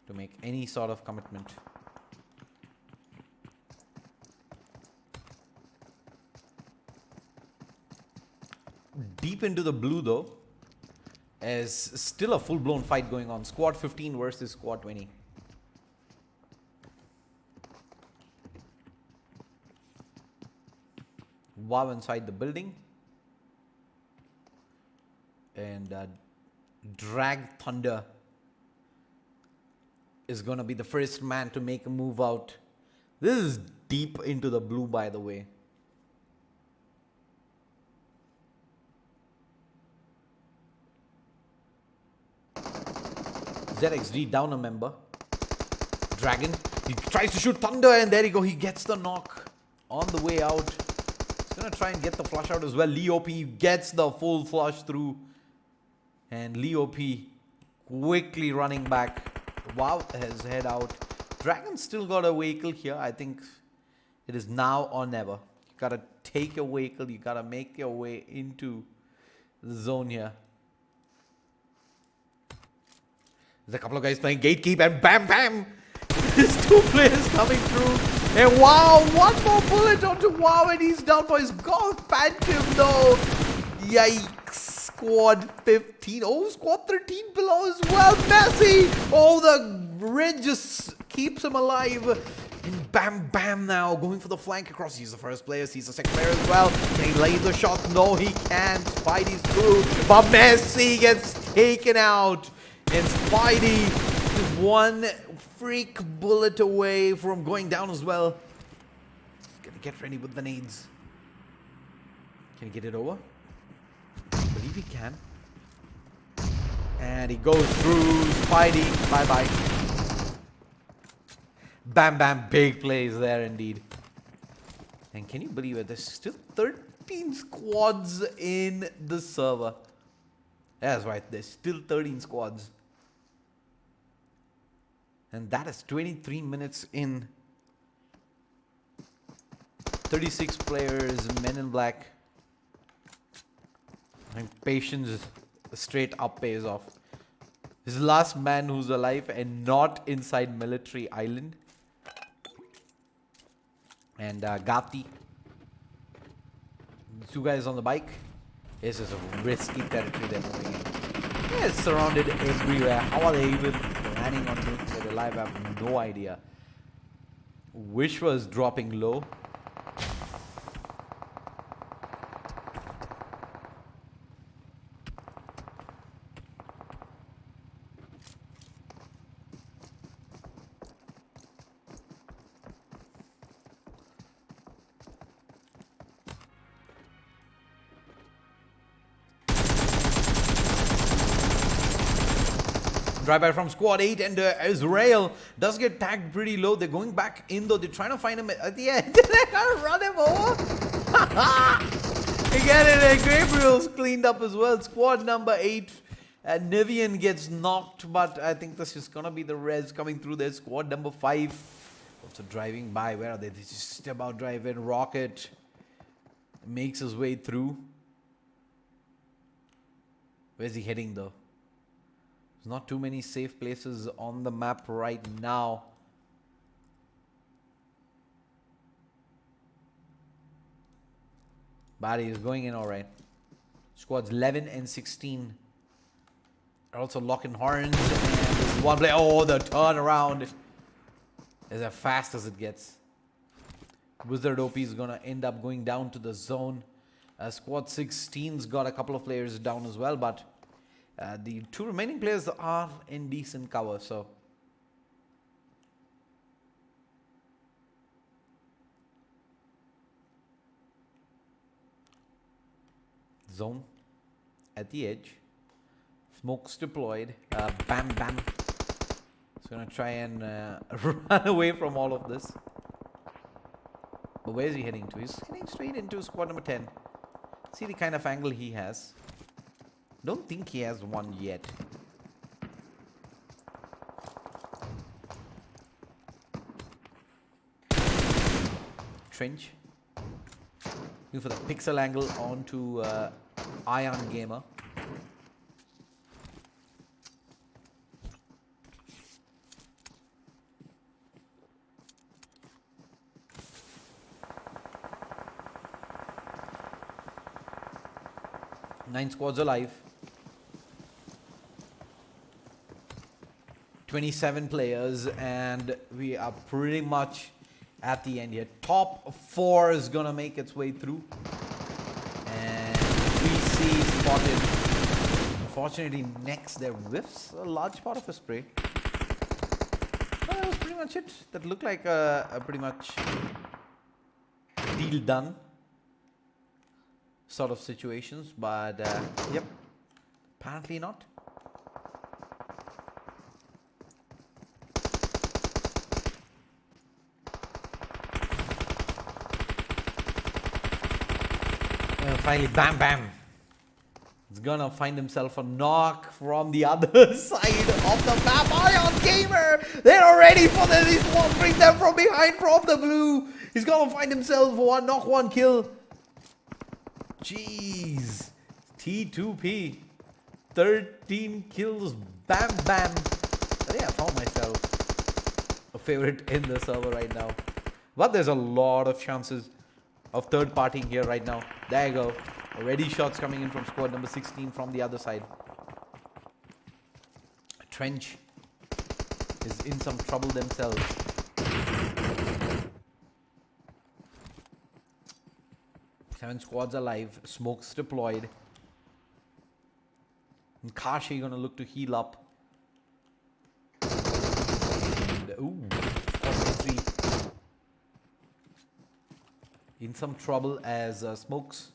to make any sort of commitment. Deep into the blue though, is still a full-blown fight going on. Squad 15 versus squad 20. wow inside the building. And Drag Thunder is going to be the first man to make a move out. This is deep into the blue, by the way. ZXD down a member. Dragon. He tries to shoot Thunder, and there you go. He gets the knock on the way out. He's going to try and get the flush out as well. Lee OP gets the full flush through. And Lee OP quickly running back. Wow, his head out. Dragon still got a vehicle here. I think it is now or never. You got to take your vehicle. You got to make your way into the zone here. There's a couple of guys playing Gatekeep, and bam, bam! There's two players coming through. And wow, one more bullet onto Wow, and he's down for his golf Phantom though. Yikes. Squad 15. Oh, squad 13 below as well. Messi! Oh, the red just keeps him alive. And bam, bam now. Going for the flank across. He's the first player. He's the second player as well. Can he lay the shot? No, he can't. Spidey's through. But Messi gets taken out. And Spidey is one freak bullet away from going down as well. He's gonna get ready with the nades. Can he get it over? I believe he can. And he goes through. Spidey, bye-bye. Bam, bam, big plays there indeed. And can you believe it? There's still 13 squads in the server. That's right, there's still 13 squads. And that is 23 minutes in. 36 players, men in black. And patience straight up pays off. This is the last man who's alive and not inside military island. And Gati. Two guys on the bike. This is a risky territory they're moving in. Yeah, it's surrounded everywhere. How are they even planning on making it alive? I have no idea. Wish was dropping low. Drive-by from squad 8, and Israel does get tagged pretty low. They're going back in though. They're trying to find him at the end. They're gonna run him over. Again, and Gabriel's cleaned up as well. Squad number 8. Nivian gets knocked, but I think this is gonna be the res coming through there. Squad number 5. Also driving by. Where are they? They just about drive in. Rocket makes his way through. Where's he heading though? There's not too many safe places on the map right now. But he's going in alright. Squads 11 and 16 are also locking horns. And there's one play. Oh, the turnaround is as fast as it gets. Wizard OP is going to end up going down to the zone. Squad 16's got a couple of players down as well, but the two remaining players are in decent cover, so. Zone at the edge. Smokes deployed. Bam, bam. He's going to try and run away from all of this. But where is he heading to? He's heading straight into squad number 10. See the kind of angle he has. Don't think he has one yet. Trench. Looking for the pixel angle onto Ion Gamer. Nine squads alive. 27 players, and we are pretty much at the end here. Top 4 is gonna make its way through. And 3C spotted. Unfortunately, next there whiffs a large part of a spray. That was pretty much it. That looked like a pretty much deal done sort of situations, but yep, apparently not. Finally, bam, bam. He's gonna find himself a knock from the other side of the map. Ion Gamer! They're ready for this. He's wandering them from behind from the blue. He's gonna find himself one knock, 1 kill. Jeez. T2P. 13 kills. Bam, bam. I think I found myself a favorite in the server right now. But there's a lot of chances of third partying here right now. There you go. Already shots coming in from squad number 16 from the other side. Trench is in some trouble themselves. Seven squads alive. Smokes deployed. And Kashi gonna look to heal up. And, ooh, squad 3 in some trouble as Smokes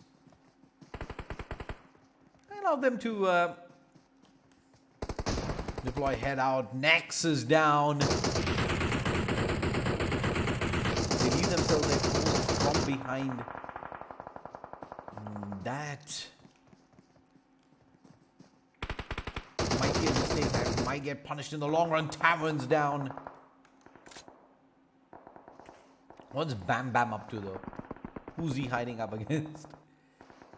allow them to deploy head out. Nexus down. They leave themselves exposed from behind. That might be a mistake that might get punished in the long run. Tavern's down. What's Bam Bam up to though? Who's he hiding up against?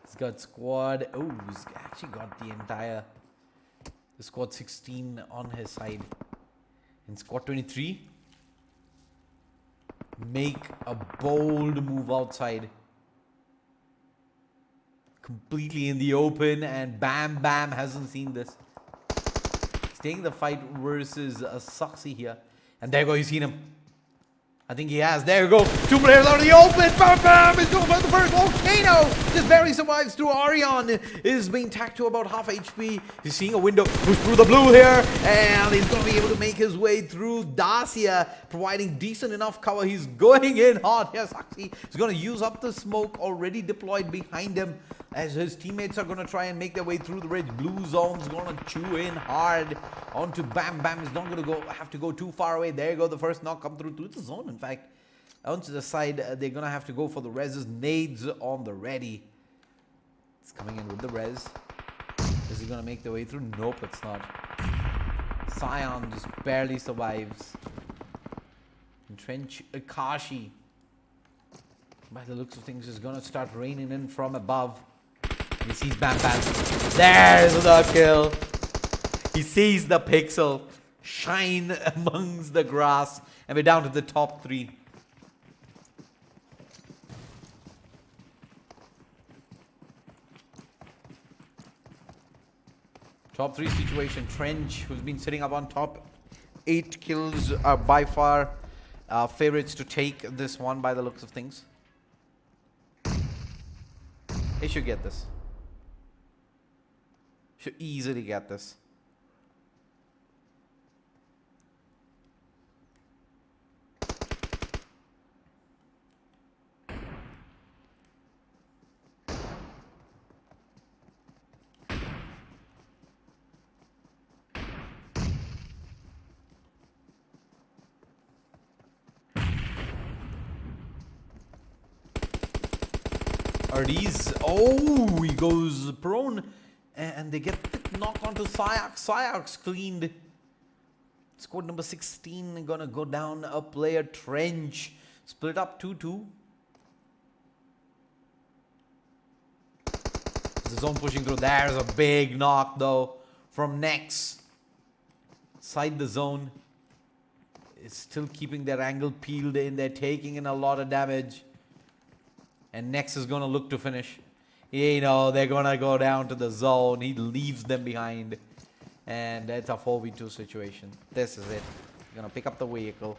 He's got squad. Oh, he's actually got the entire squad 16 on his side. And squad 23 make a bold move outside. Completely in the open, and Bam Bam hasn't seen this. He's taking the fight versus Saxi here. And there you go, you've seen him. I think he has. There you go. 2 players out of the open. Bam Bam is going for the first volcano. Just barely survives through. Arion is being tacked to about half HP. He's seeing a window. Push through the blue here. And he's going to be able to make his way through. Dacia providing decent enough cover. He's going in hard here. Saxi is going to use up the smoke already deployed behind him, as his teammates are going to try and make their way through the red. Blue zone's going to chew in hard onto Bam Bam. He's not going to have to go too far away. There you go. The first knock come through the zone. In fact, onto the side, they're going to have to go for the reses. Nades on the ready. It's coming in with the res. Is he going to make the way through? Nope, it's not. Scion just barely survives. Entrench Akashi, by the looks of things, is going to start raining in from above. He sees Bam Bam. There's the kill. He sees the pixel shine amongst the grass. And we're down to the top 3. Top 3 situation. Trench, who's been sitting up on top. 8 kills are by far favorites to take this one by the looks of things. They should get this. Should easily get this. Ardiz, oh, he goes prone, and they get knocked onto Syax. Syax cleaned. Squad number 16 gonna go down a player. Trench split up 2-2. The zone pushing through. There's a big knock though from Nex. Side the zone. It's still keeping their angle peeled in. They're taking in a lot of damage. And Nex is going to look to finish. You know, they're going to go down to the zone. He leaves them behind. And that's a 4v2 situation. This is it. Going to pick up the vehicle.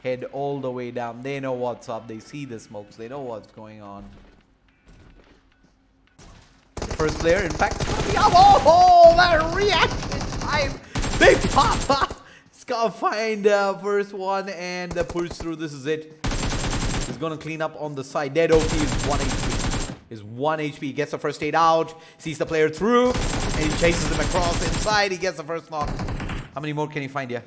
head all the way down. They know what's up. They see the smokes. They know what's going on. The first player, in fact, oh, that reaction time. Big Papa. He's got to find first one and push through. This is it. He's going to clean up on the side. Dead OP is 1 HP. Is 1 HP. Gets the first aid out. Sees the player through. And he chases him across inside. He gets the first knock. How many more can he find here?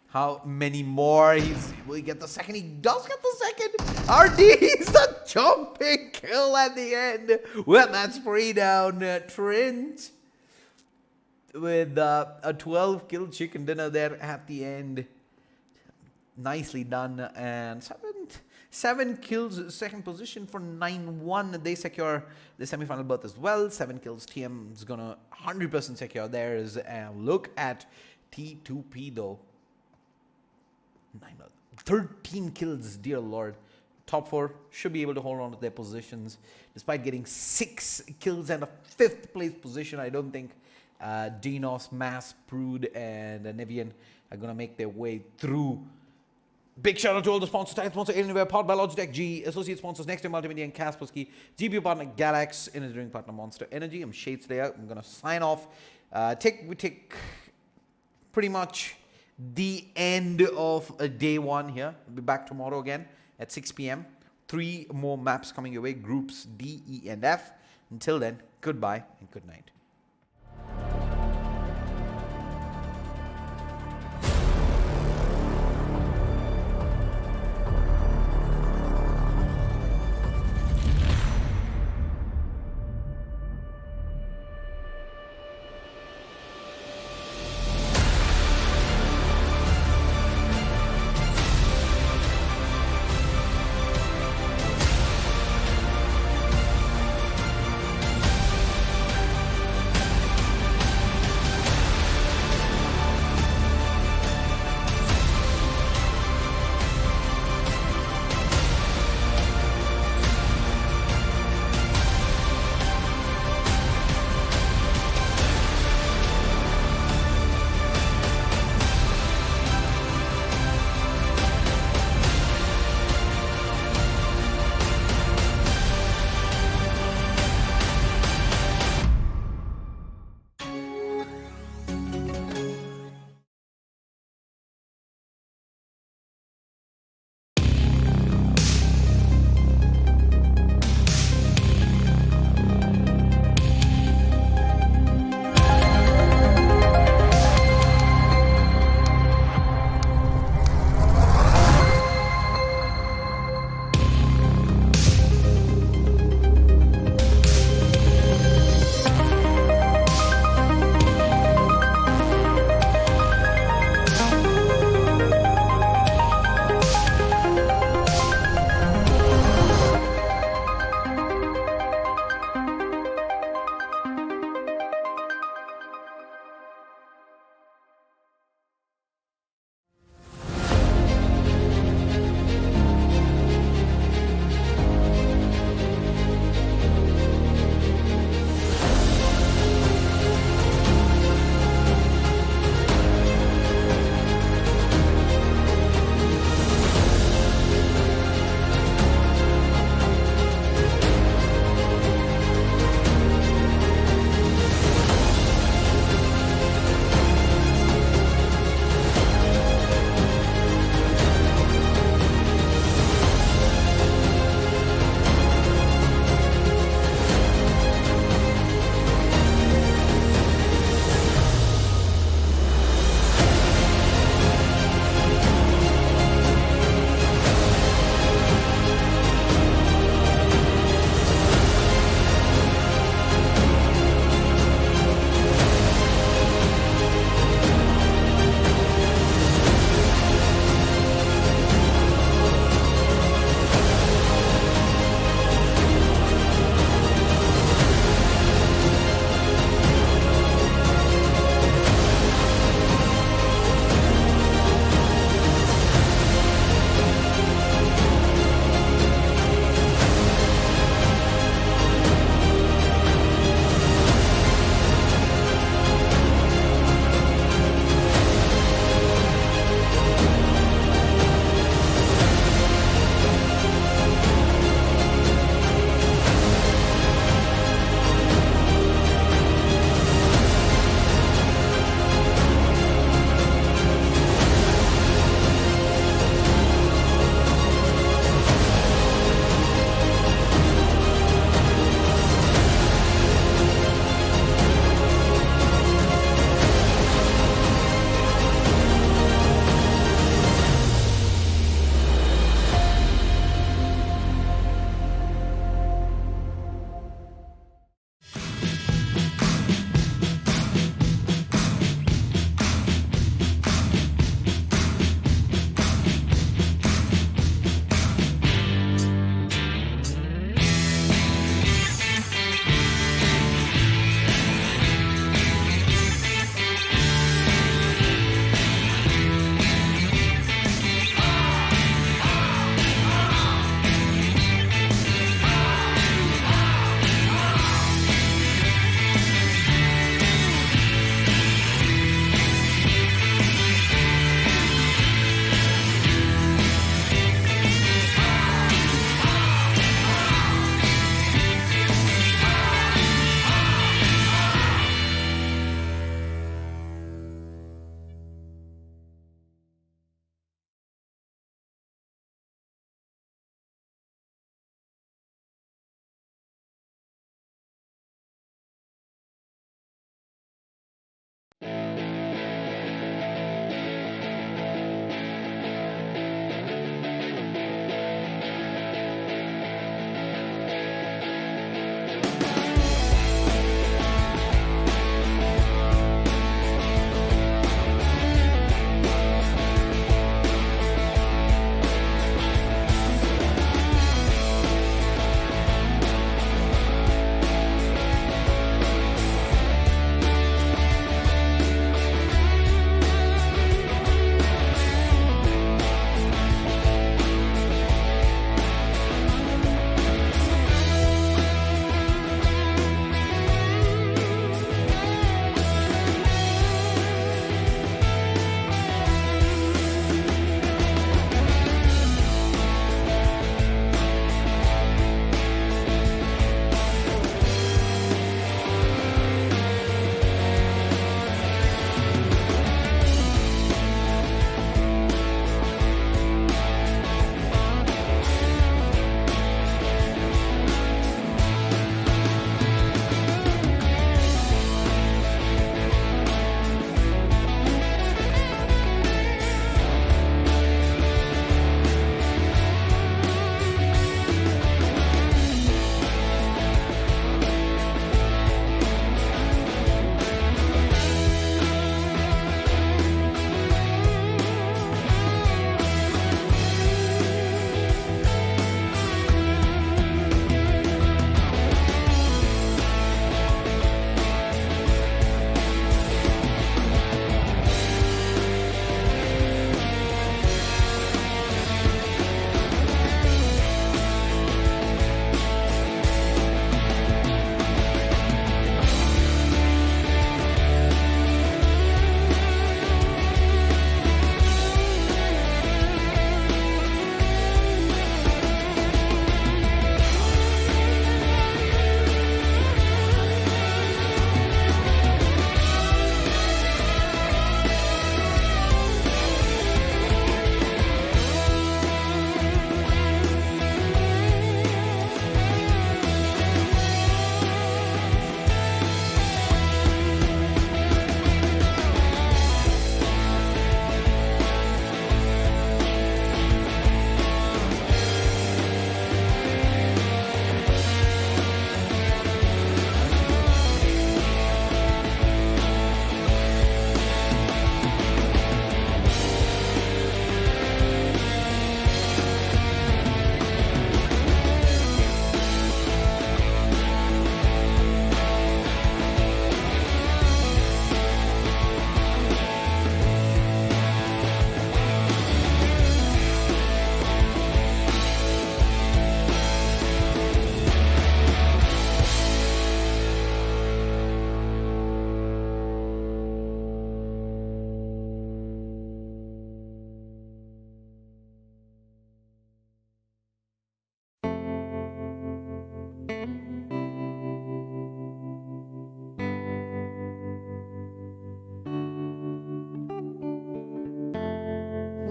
How many more? Will he get the second? He does get the second. RD is the jumping kill at the end. Well, that's 3 down. Trent with a 12 kill chicken dinner there at the end. Nicely done. And 7 kills, second position for 9-1. They secure the semi-final berth as well. 7 kills. TM is going to 100% secure theirs. And look at T2P though. 13 kills, dear lord. Top 4 should be able to hold on to their positions despite getting 6 kills and a 5th place position. I don't think Dinos, Mass, Prude and Nevian are going to make their way through. Big shout out to all the sponsors. Title sponsor Anywhere, powered by Logitech G. Associate sponsors Next Time Multimedia and Kaspersky. GPro partner Galax. Engineering partner Monster Energy. I'm Shadeslayer. I'm going to sign off. We take pretty much the end of day 1 here. We'll be back tomorrow again at 6 p.m. 3 more maps coming your way. Groups D, E, and F. Until then, goodbye and good night.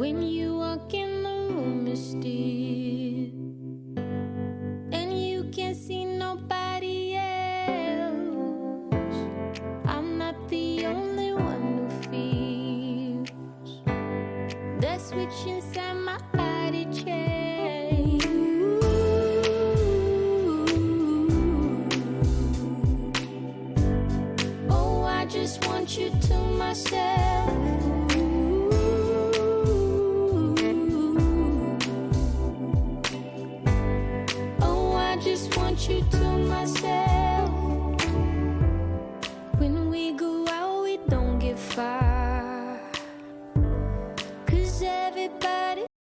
when you walk in the room is still, and you can't see nobody else. I'm not the only one who feels the switching